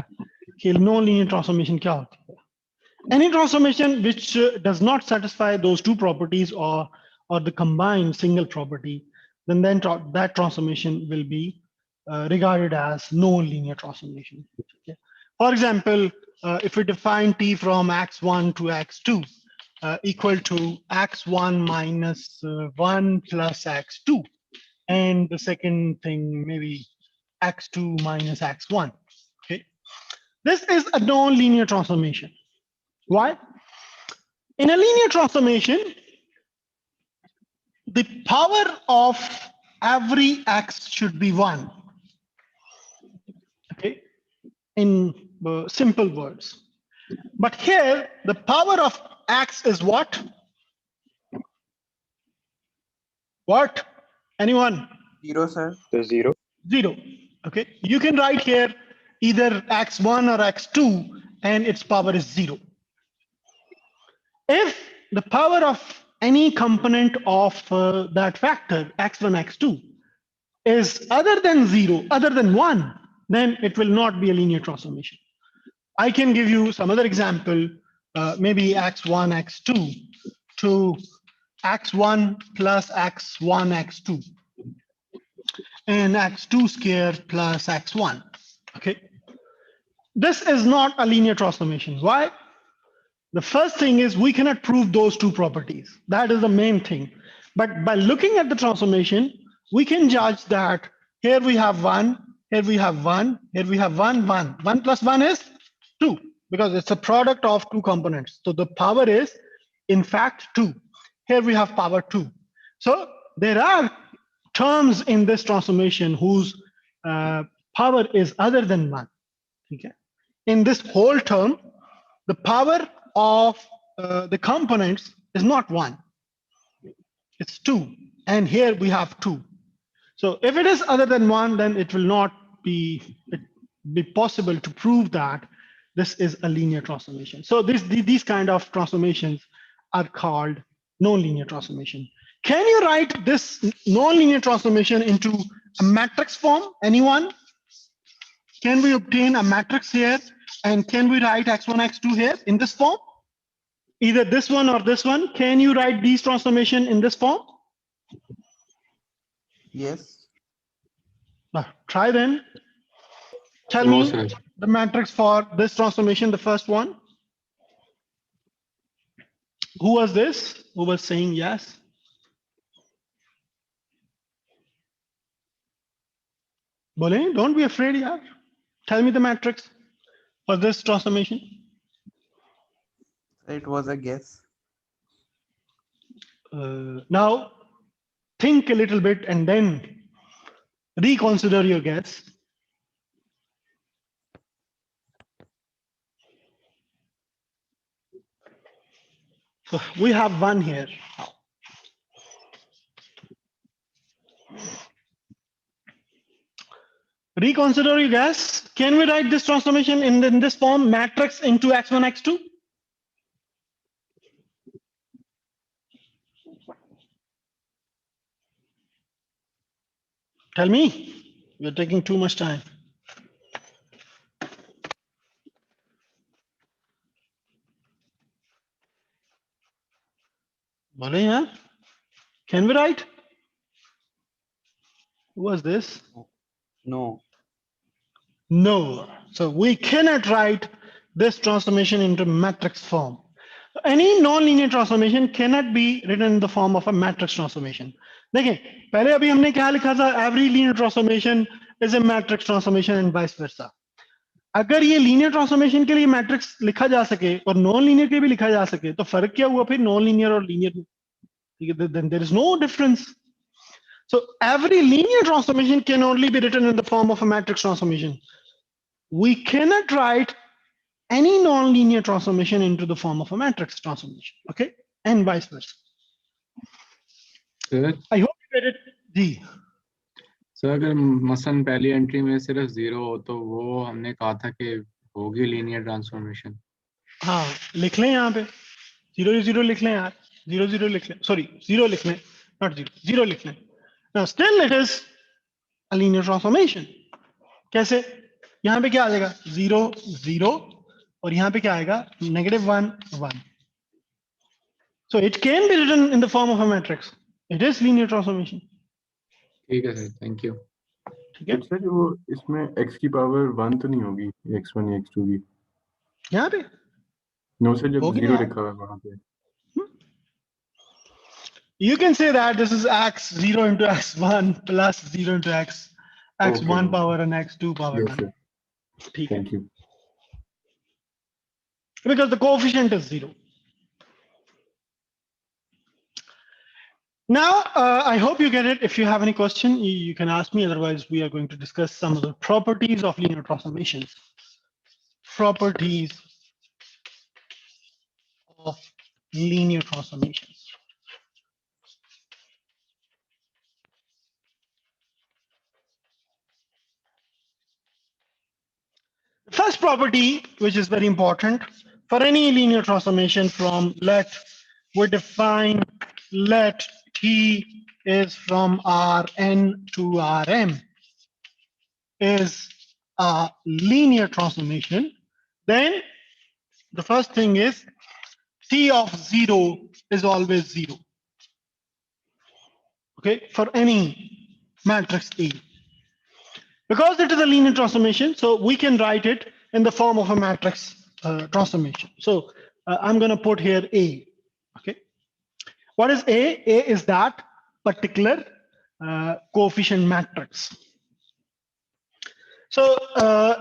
कि non-linear transformation क्या होती है. Any transformation which does not satisfy those two properties or the combined single property, then that transformation will be regarded as non-linear transformation. Okay. For example, if we define T from x1 to x2 equal to x1 minus 1 plus x2, and the second thing maybe x2 minus x1. Okay, this is a non-linear transformation. Why? In a linear transformation, the power of every x should be 1. Okay, in simple words. But here, the power of x is what? What? Anyone? 0, sir. So 0. 0. Okay. You can write here either x1 or x2, and its power is 0. If the power of any component of that factor, x1, x2, is other than 0, other than 1, then it will not be a linear transformation. I can give you some other example, maybe x1, x2 to x1 plus x1, x2, and x2 squared plus x1. Okay. This is not a linear transformation. Why? The first thing is we cannot prove those two properties. That is the main thing. But by looking at the transformation, we can judge that here we have 1, here we have 1, here we have 1, 1. 1 plus 1 is 2, because it's a product of two components. So the power is, in fact, 2. Here we have power 2. So there are terms in this transformation whose power is other than 1. Okay. In this whole term, the power of the components is not 1. It's 2. And here we have 2. So if it is other than 1, then it will not be possible to prove that this is a linear transformation. So these kind of transformations are called nonlinear transformation. Can you write this nonlinear transformation into a matrix form? Anyone? Can we obtain a matrix here? And can we write x1, x2 here in this form? Either this one or this one. Can you write these transformation in this form? Yes. Try then. Tell No, me sir. the matrix for this transformation, the first one. Who was this? Who was saying yes? Bole, don't be afraid, yaar. Tell me the matrix for this transformation. It was a guess. Now, think a little bit and then reconsider your guess. So we have 1 here. Reconsider your guess. Can we write this transformation in this form, matrix into x1, x2? Tell me. You're taking too much time. Bole, yeah? Can we write? Who was this? No. No. So we cannot write this transformation into matrix form. Any nonlinear transformation cannot be written in the form of a matrix transformation. देखिए पहले अभी हमने क्या लिखा था? Every linear transformation is a matrix transformation and vice versa. अगर ये linear transformation के लिए matrix लिखा जा सके और non-linear के भी लिखा जा सके तो फर्क क्या हुआ फिर non-linear और linear में? Then there is no difference. So every linear transformation can only be written in the form of a matrix transformation. We cannot write any nonlinear transformation into the form of a matrix transformation. Okay, and vice versa. Sir I hope you get it. जी. Sir अगर मसलन पहली entry में सिर्फ 0 हो तो वो हमने कहा था कि होगी लीनियर ट्रांसफॉर्मेशन. हाँ लिख लें यहाँ पे 0 0 लिख लें यार 0 0 लिख लें सॉरी 0 लिख लें not 0 0 लिख लें. Now still it is a linear transformation. कैसे? यहाँ पे क्या आ जाएगा 0 0 और यहाँ पे क्या आएगा -1 1. So it can be written in the form of a matrix. It is linear transformation. ठीक है सर, थैंक यू. ठीक है सर वो इसमें x की पावर 1 तो नहीं होगी x1 या x2 की? यहाँ पे नो सर जब होगी 0 यार. लिखा हुआ है वहाँ पे. You can say that this is x0 into x1 plus 0 into x1 power and x2 power Yes 1. sir. ठीक है. Thank you. Because the coefficient is 0. Now, I hope you get it. If you have any question, you can ask me. Otherwise, we are going to discuss some of the properties of linear transformations. Properties of linear transformations. First property, which is very important for any linear transformation from we define let T is from Rn to Rm is a linear transformation, then the first thing is T of 0 is always 0. Okay, for any matrix A. Because it is a linear transformation, so we can write it in the form of a matrix transformation. So I'm going to put here A. Okay, what is A? A is that particular coefficient matrix. So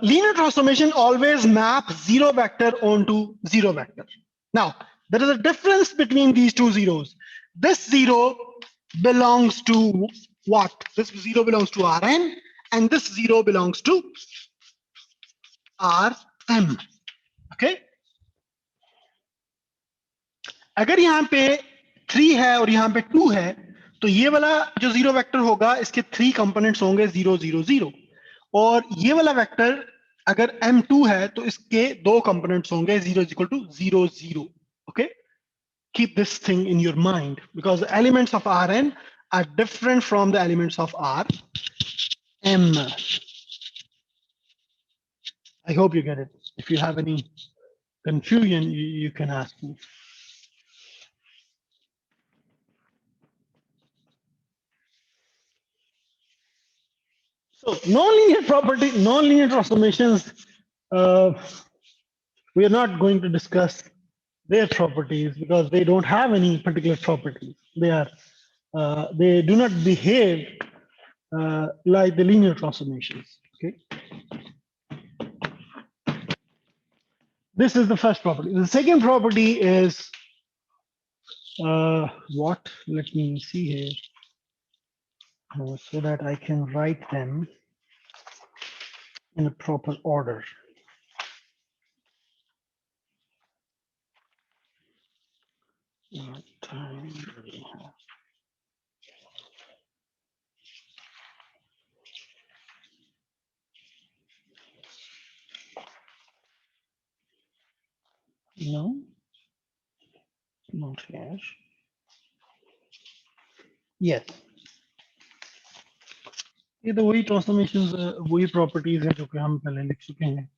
linear transformation always maps 0 vector onto 0 vector. Now, there is a difference between these two zeros. This 0 belongs to what? This 0 belongs to Rn, and this 0 belongs to Rm. Okay? अगर यहाँ पे 3 है और यहाँ पे 2 है, तो ये वाला जो 0 वेक्टर होगा, इसके 3 कंपोनेंट्स होंगे 0, 0, 0. और ये वाला वेक्टर अगर m2 है, तो इसके 2 कंपोनेंट्स होंगे 0 is equal to 0, 0. Okay? Keep this thing in your mind because the elements of Rn are different from the elements of Rm. I hope you get it. If you have any confusion, you can ask me. So nonlinear transformations, we are not going to discuss their properties because they don't have any particular properties. They do not behave like the linear transformations. Okay. This is the first property. The second property is what? Let me see here so that I can write them in a proper order. What time do we have? No, not here. Yes. ये तो वही transformations वही properties हैं जो कि हम पहले लिख चुके हैं.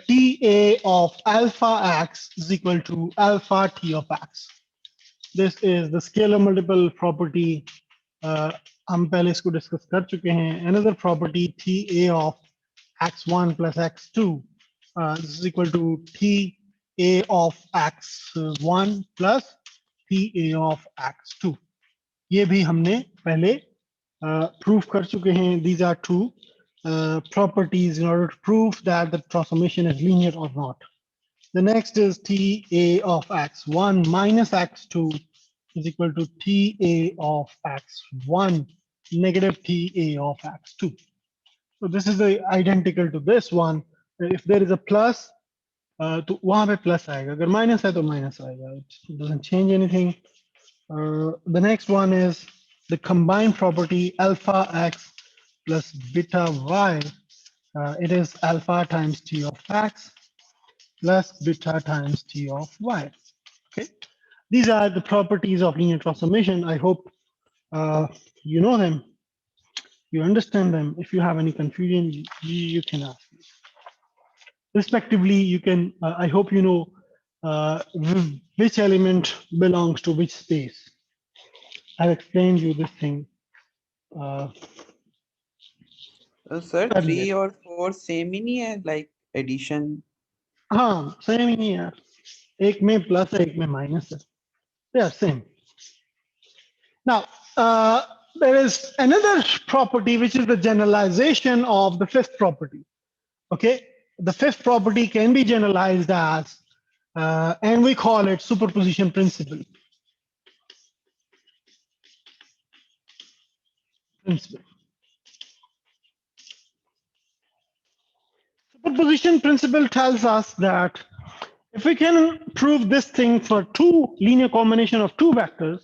TA of alpha x is equal to alpha T of x. This is the scalar multiple property. हम पहले इसको डिस्कस कर चुके हैं. Another property TA of x1 plus x2 this is equal to TA of x1 plus TA of x2. ये भी हमने पहले proof कर चुके हैं. These are two properties in order to prove that the transformation is linear or not. The next is TA of x1 minus x2 is equal to TA of x1 negative TA of x2. So this is identical to this one. If there is a plus, तो वहाँ पे plus आएगा. अगर minus है तो minus आएगा. It doesn't change anything. The next one is the combined property alpha x plus beta y. It is alpha times T of x plus beta times T of y. Okay, these are the properties of linear transformation. I hope you know them, you understand them. If you have any confusion, you can ask me. Respectively, you can. I hope you know which element belongs to which space. I've explained you this thing. Sir 3 और 4 same ही नहीं है like addition. हाँ same ही नहीं है. एक में plus है एक में माइनस है. They are same. Now there is another property which is the generalization of the fifth property. Okay, the fifth property can be generalized as and we call it superposition principle. Superposition principle tells us that If we can prove this thing for two linear combination of two vectors,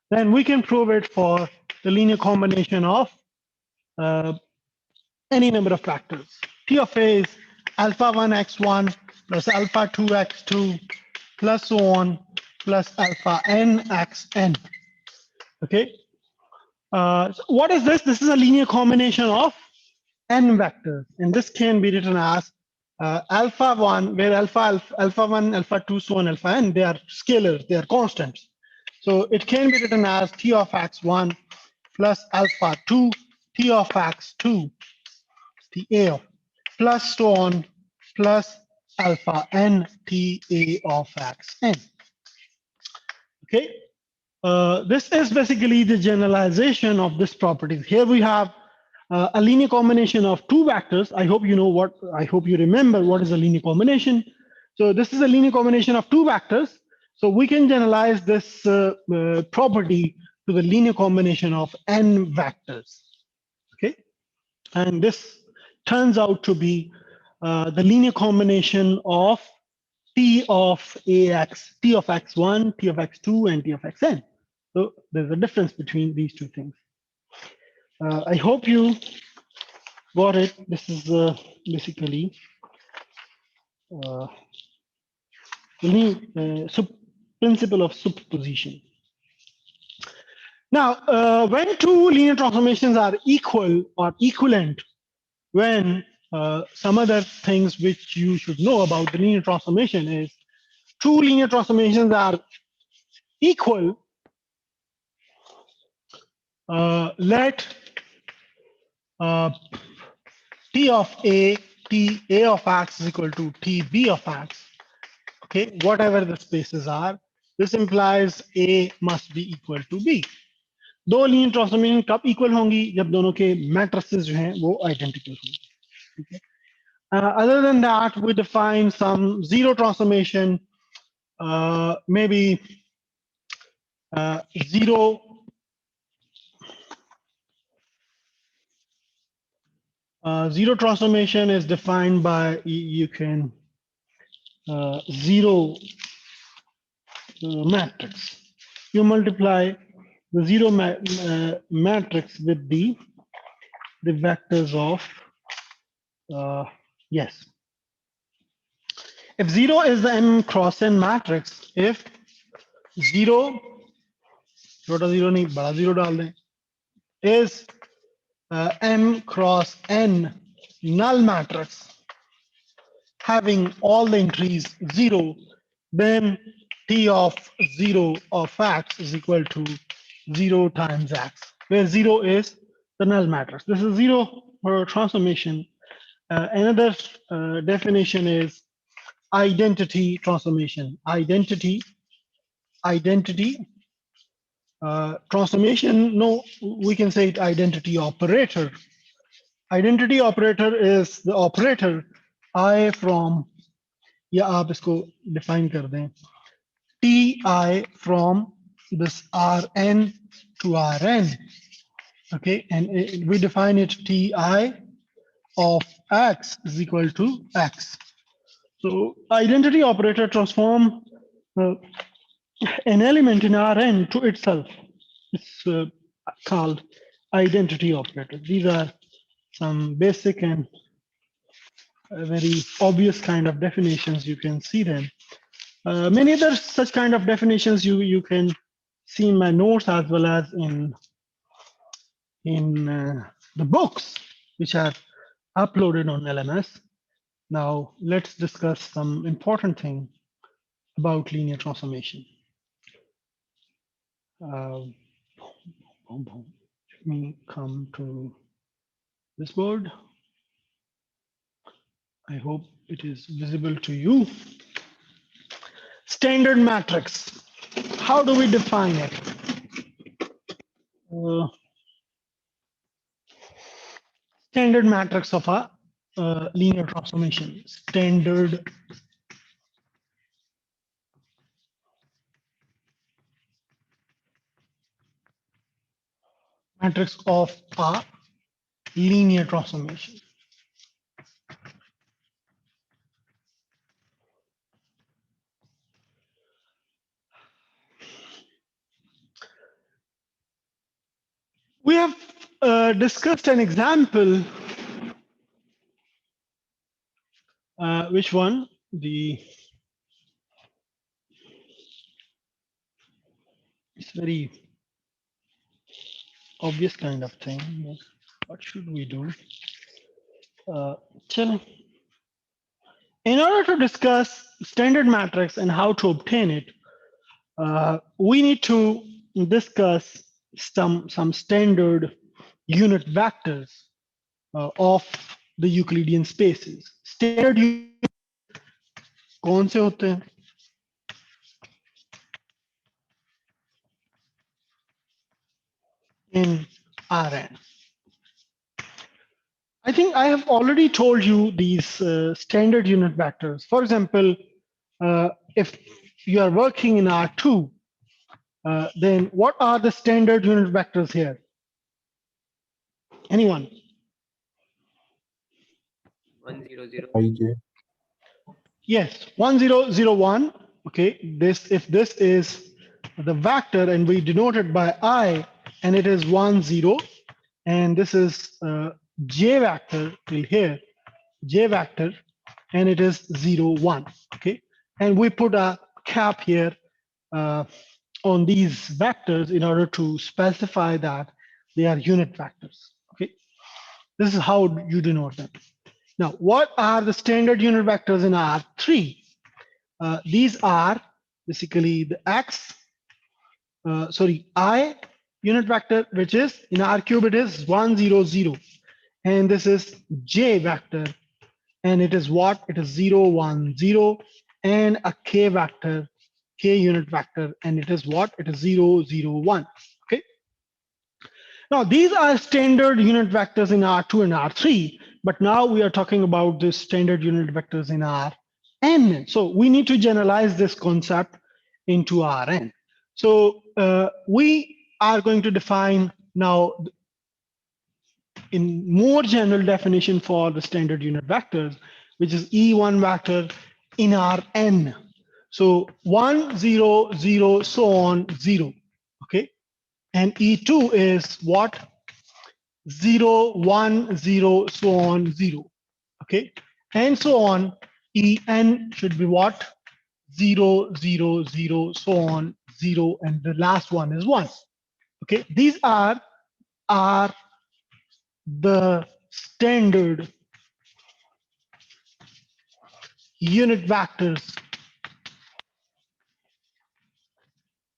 then we can prove it for the linear combination of any number of factors. T of A is alpha 1 x1 plus alpha 2 x2 plus so on plus alpha n xn. Okay. So what is this? This is a linear combination of n vectors, and this can be written as alpha 1, where alpha 1, alpha 2, so on, alpha n, they are scalars, they are constants. So it can be written as T of x1 plus alpha 2, T of x2, T a plus so on, plus alpha n, T a of xn. Okay. This is basically the generalization of this property. Here we have a linear combination of two vectors. I hope you remember what is a linear combination. So this is a linear combination of two vectors. So we can generalize this property to the linear combination of n vectors. Okay, and this turns out to be the linear combination of T of ax, T of x1, T of x2, and T of xn. So there's a difference between these two things. I hope you got it. This is basically the principle of superposition. Now, when two linear transformations are equal or equivalent, when some other things which you should know about the linear transformation is two linear transformations are equal, let T of A, T A of x is equal to T B of x. Okay, whatever the spaces are, this implies A must be equal to B. दो linear transformation कब equal होंगी? जब दोनों के matrices जो हैं वो identical होंगे. Other than that, we define some zero transformation, maybe zero transformation is defined by you can zero matrix. You multiply the zero matrix with the vectors of yes. If zero is the m cross n matrix, if zero, छोटा zero नहीं बड़ा zero डाल दें, is m cross n null matrix having all the entries 0, then T of 0 of x is equal to 0 times x, where 0 is the null matrix. This is zero transformation. Another definition is identity transformation. Identity transformation, no, we can say it identity operator. Identity operator is the operator I from, या आप इसको define कर दें, Ti from this Rn to Rn. Okay, and we define it Ti of x is equal to x. So identity operator transform an element in Rn to itself. It's called identity operator. These are some basic and very obvious kind of definitions. You can see them. Many other such kind of definitions you can see in my notes as well as in the books which are uploaded on LMS. Now let's discuss some important thing about linear transformation. Let me come to this board. I hope it is visible to you. Standard matrix. How do we define it? Standard matrix of a linear transformation. Standard matrix of a linear transformation. discussed an example. Which one? It's very obvious kind of thing. What should we do? Chalo. In order to discuss standard matrix and how to obtain it, we need to discuss some standard unit vectors of the Euclidean spaces. Standard कौन से होते हैं? In Rn. I think I have already told you these standard unit vectors. For example, if you are working in R2, then what are the standard unit vectors here? Anyone? 100. IJ. Yes, 1001. Okay, if this is the vector and we denote it by I, and it is 1 0, and this is J vector till here, J vector, and it is 0 1. Okay, and we put a cap here on these vectors in order to specify that they are unit vectors. Okay, this is how you denote them. Now, what are the standard unit vectors in R3? These are basically the I unit vector, which is in R cube, it is 1 0 0. And this is J vector, and it is what? It is 0 1 0, and a K vector, K unit vector, and it is what? It is 0 0 1. Okay. Now, these are standard unit vectors in R2 and R3, but now we are talking about the standard unit vectors in Rn. So we need to generalize this concept into Rn. So we are going to define now in more general definition for the standard unit vectors, which is E1 vector in Rn. So 1 0 0 so on 0. Okay. And E2 is what? 0 1 0 so on 0. Okay. And so on. En should be what? 0 0 0 so on 0, and the last one is 1. Okay. These are the standard unit vectors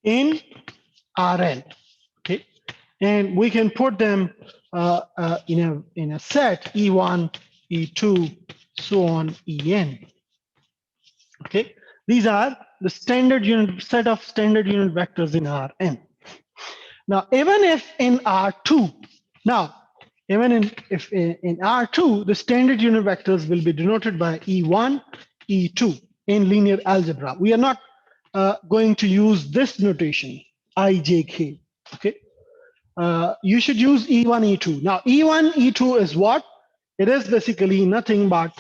in Rn. Okay. And we can put them in a set E1, E2, so on En. Okay, these are the standard unit set of standard unit vectors in Rn. Now, even if in R2, if in R2, the standard unit vectors will be denoted by E1, E2 in linear algebra. We are not going to use this notation, IJK. Okay. You should use E1, E2. Now, E1, E2 is what? It is basically nothing but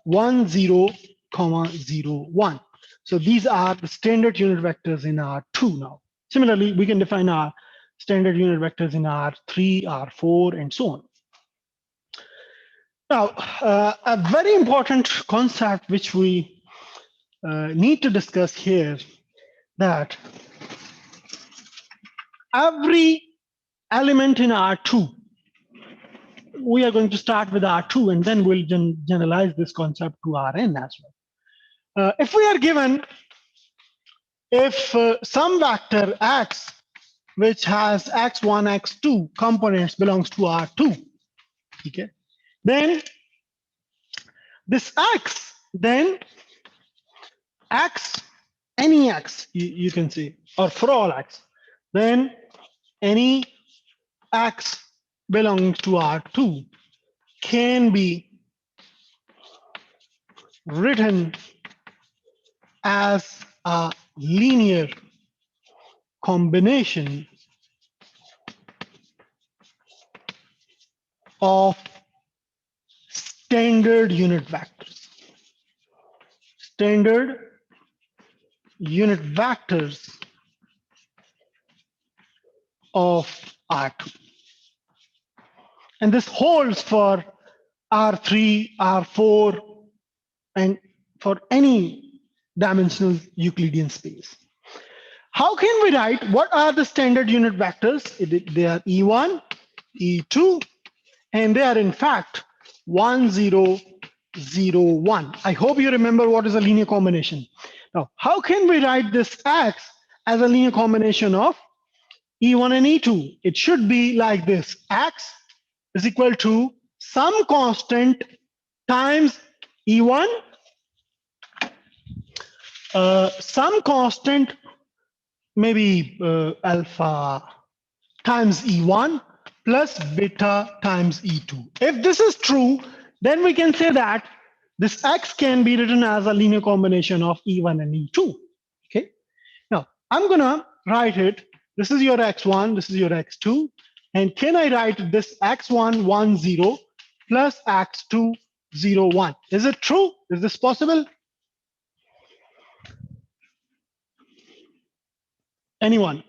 1, 0, 0, 1. So these are the standard unit vectors in R2 now. Similarly, we can define our standard unit vectors in R3, R4, and so on. Now, a very important concept which we need to discuss here, that every element in R2, we are going to start with R2 and then we'll generalize this concept to Rn as well. If we are given, if some vector x, which has x1, x2 components belongs to R2, okay, then this x, then x, any x, you can say, or for all x, then any x belonging to R2 can be written as a linear combination of standard unit vectors. Standard unit vectors of R2. And this holds for R3, R4, and for any dimensional Euclidean space. How can we write what are the standard unit vectors? They are E1, E2, and they are in fact 1, 0, 0, 1. I hope you remember what is a linear combination. Now, how can we write this X as a linear combination of E1 and E2? It should be like this. X is equal to some constant times E1, some constant, maybe alpha times E1 plus beta times E2. If this is true, then we can say that this X can be written as a linear combination of E1 and E2. Okay. Now, I'm going to write it. This is your X1, this is your X2. And can I write this X1, 1, 0 plus X2, 0, 1? Is it true? Is this possible? Anyone?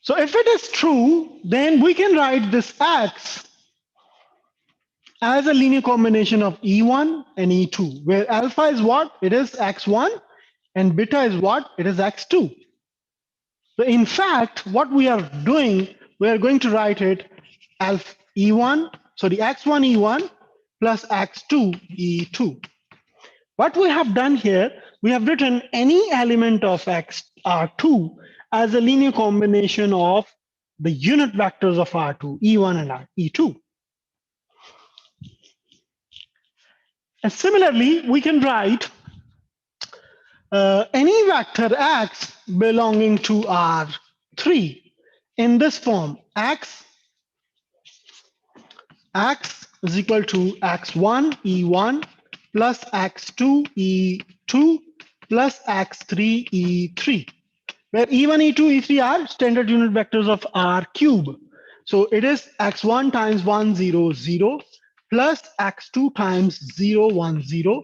So if it is true, then we can write this X as a linear combination of E1 and E2, where alpha is what? It is X1, and beta is what? It is X2. So in fact, what we are doing, we are going to write it alpha E1, sorry, X1 E1 plus X2 E2. What we have done here, we have written any element of X R2 as a linear combination of the unit vectors of R2, E1 and E2. And similarly, we can write any vector X belonging to R3 in this form. X is equal to X1 E1 plus X2 E2 plus X3 E3, where E1, E2, E3 are standard unit vectors of R cube. So it is X1 times 1, 0, 0 plus X2 times 0, 1, 0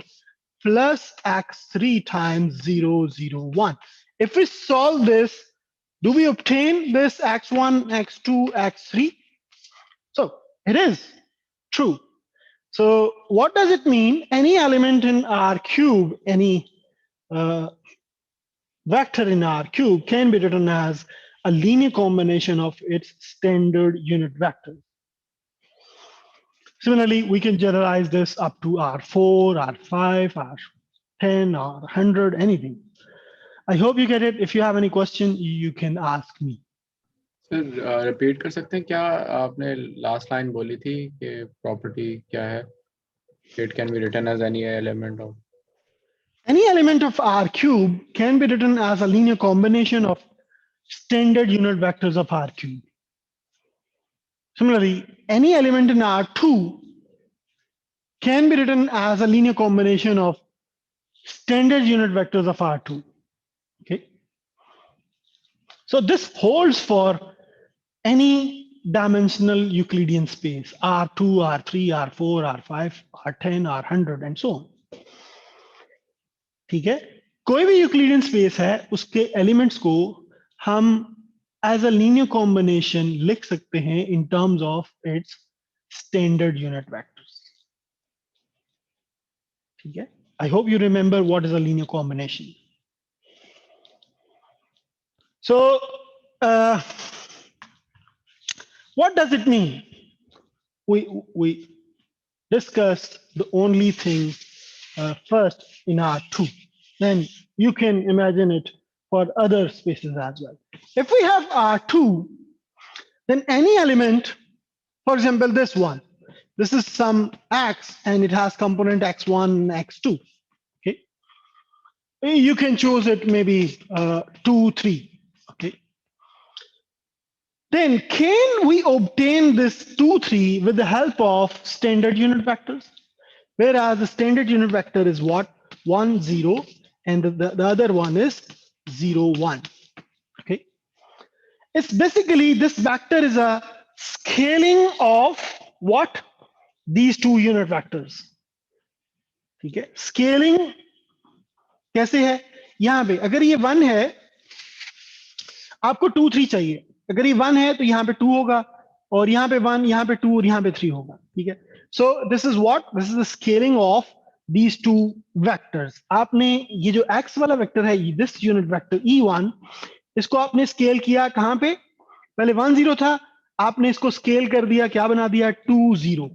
plus X3 times 0, 0, 1. If we solve this, do we obtain this X1, X2, X3? So it is true. So what does it mean? Any element in R cube, any vector in R cube can be written as a linear combination of its standard unit vectors. Similarly, we can generalize this up to R4, R5, R10, R100, anything. I hope you get it. If you have any question, you can ask me. Sir repeat कर सकते हैं क्या आपने last line बोली थी कि property क्या है? It can be written as any element of. Any element of R cube can be written as a linear combination of standard unit vectors of R cube. Similarly, any element in R2 can be written as a linear combination of standard unit vectors of R2. Okay. So this holds for any dimensional Euclidean space, R2, R3, R4, R5, R10, R100, and so on. ठीक है, कोई भी Euclidean space है, उसके elements को हम as a linear combination लिख सकते हैं in terms of its standard unit vectors. ठीक है, I hope you remember what is a linear combination. So what does it mean? We discussed the only thing first in R2. Then you can imagine it for other spaces as well. If we have R2, then any element, for example, this one, this is some X and it has component X1, X2. Okay, you can choose it maybe 2, 3. Okay, then can we obtain this 2, 3 with the help of standard unit vectors? Whereas the standard unit vector is what? 1, 0, and the other one is 0, 1. Okay. It's basically, this vector is a scaling of what? These two unit vectors. ठीक है, scaling कैसे है? यहाँ पे अगर ये 1 है आपको 2 3 चाहिए, अगर ये 1 है तो यहाँ पे 2 होगा, और यहाँ पे 1, यहाँ पे 2 और यहाँ पे 3 होगा, ठीक है। So this is the scaling of these two vectors. आपने ये जो x वाला वेक्टर है, दिस यूनिट वेक्टर E1, इसको आपने स्केल किया कहाँ पे, पहले 1 0 था, आपने इसको स्केल कर दिया, क्या बना दिया, 2 0,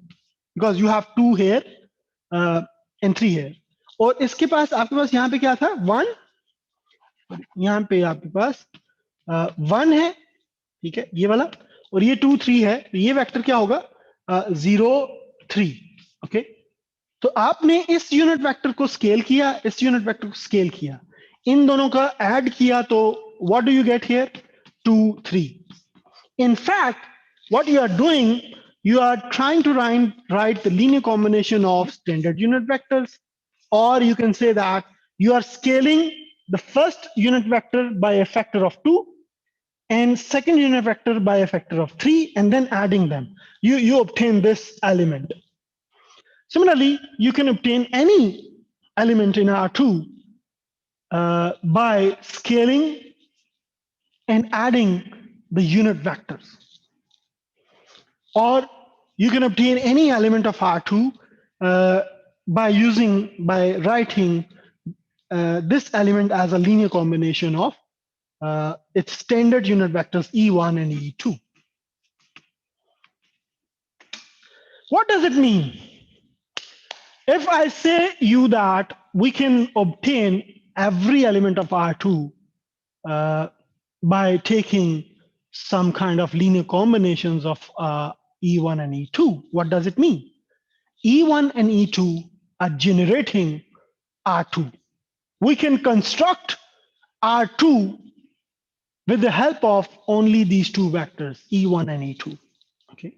because you have 2 here and 3 here. और इसके पास, आपके पास यहाँ पे क्या था, 1, यहाँ पे आपके पास 1 है, ठीक है, ये वाला, और ये 2 3 है, तो ये वेक्टर क्या होगा, 0 3, ओके। तो आपने इस यूनिट वेक्टर को स्केल किया, इस यूनिट वेक्टर को स्केल किया, इन दोनों का ऐड किया, तो what do you get here, 2 3। In fact, what you are doing, you are trying to write the linear combination of standard unit vectors, or you can say that you are scaling the first unit vector by a factor of 2 and second unit vector by a factor of 3, and then adding them. You obtain this element. Similarly, you can obtain any element in R2 by scaling and adding the unit vectors. Or you can obtain any element of R2 by writing this element as a linear combination of its standard unit vectors E1 and E2. What does it mean? If I say you that we can obtain every element of R2 by taking some kind of linear combinations of E1 and E2, what does it mean? E1 and E2 are generating R2. We can construct R2 with the help of only these two vectors, E1 and E2. Okay,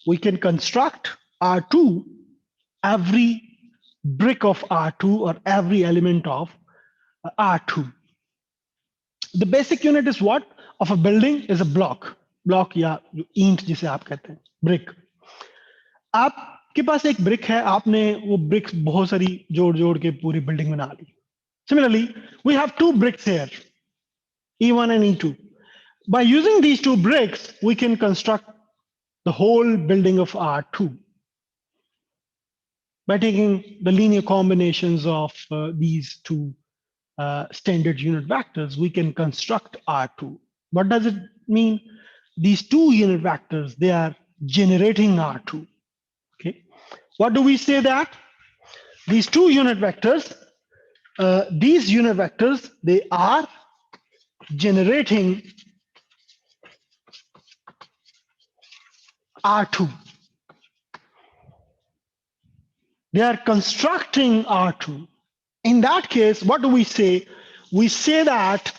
we can construct R2, every brick of R2 or every element of R2. The basic unit is what? Of a building is a block या ईंट जिसे आप कहते हैं, brick. आपके पास एक brick है, आपने वो ब्रिक्स बहुत सारी जोड़ जोड़ के पूरी बिल्डिंग बना ली. Similarly, we have 2 bricks here, E1 and E2. By using these 2 bricks, we can construct the whole building of R2. By taking the linear combinations of these 2 standard unit vectors, we can construct R2. What does it mean? These 2 unit vectors, they are generating R2. Okay. What do we say that? These 2 unit vectors, they are generating R2. They are constructing R2. In that case, what do we say? We say that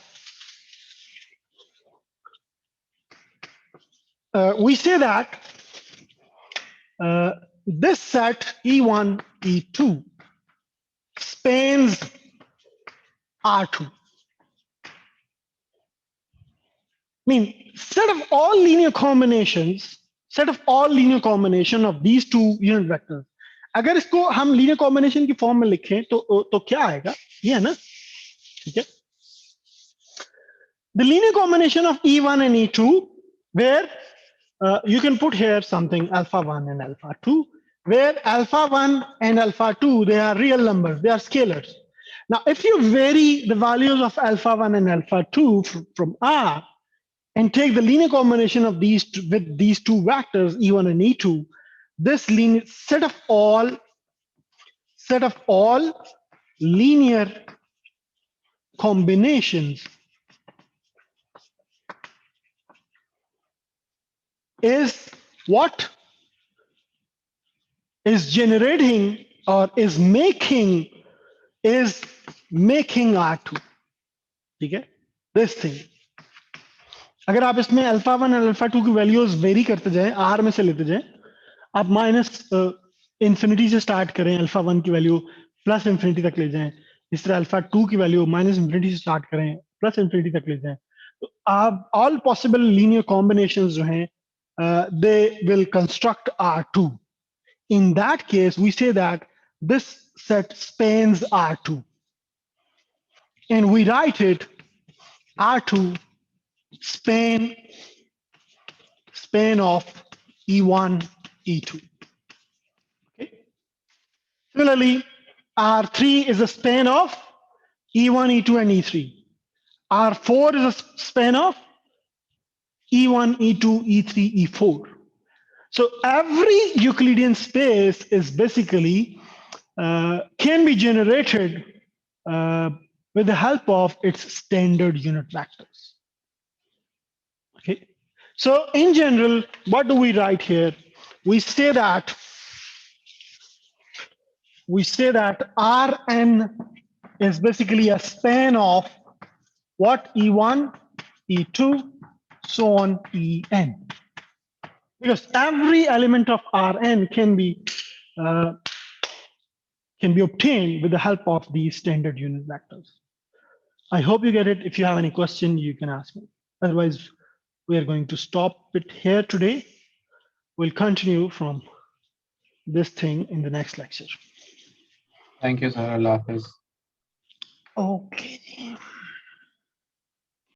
this set E1, E2 spans R2. I mean, set of all linear combination of these 2 unit vectors. अगर इसको हम linear combination की form में लिखें तो क्या आएगा, ये है ना, ठीक है. The linear combination of E1 and E2, where you can put here something alpha 1 and alpha 2, where alpha 1 and alpha 2, they are real numbers, they are scalars. Now, if you vary the values of alpha 1 and alpha 2 from R and take the linear combination of these with these 2 vectors, E1 and E2, this linear set of all linear combinations is what is generating or is making R2. ठीक है, this thing. अगर आप इसमें alpha 1 और alpha 2 की values very करते जाएं, are में से लेते जाएं, आप माइनस इंफिनिटी से स्टार्ट करें, अल्फा 1 की वैल्यू प्लस इंफिनिटी तक ले जाएं, इस तरह अल्फा 2 की वैल्यू माइनस इंफिनिटी से स्टार्ट करें, प्लस इंफिनिटी तक ले जाएं, तो आप ऑल पॉसिबल लीनियर कॉम्बिनेशंस जो हैं, they will construct R2. In that case, we say that this set spans R2, and we write it R2 span of E1, E2. Okay. Similarly, R3 is a span of E1, E2, and E3. R4 is a span of E1, E2, E3, E4. So every Euclidean space is basically can be generated with the help of its standard unit vectors. Okay. So in general, what do we write here? We say that Rn is basically a span of what? E1, E2, so on, En. Because every element of Rn can be obtained with the help of these standard unit vectors. I hope you get it. If you have any question, you can ask me. Otherwise, we are going to stop it here today. We'll continue from this thing in the next lecture. Thank you, sir. Allah Hafiz. Okay.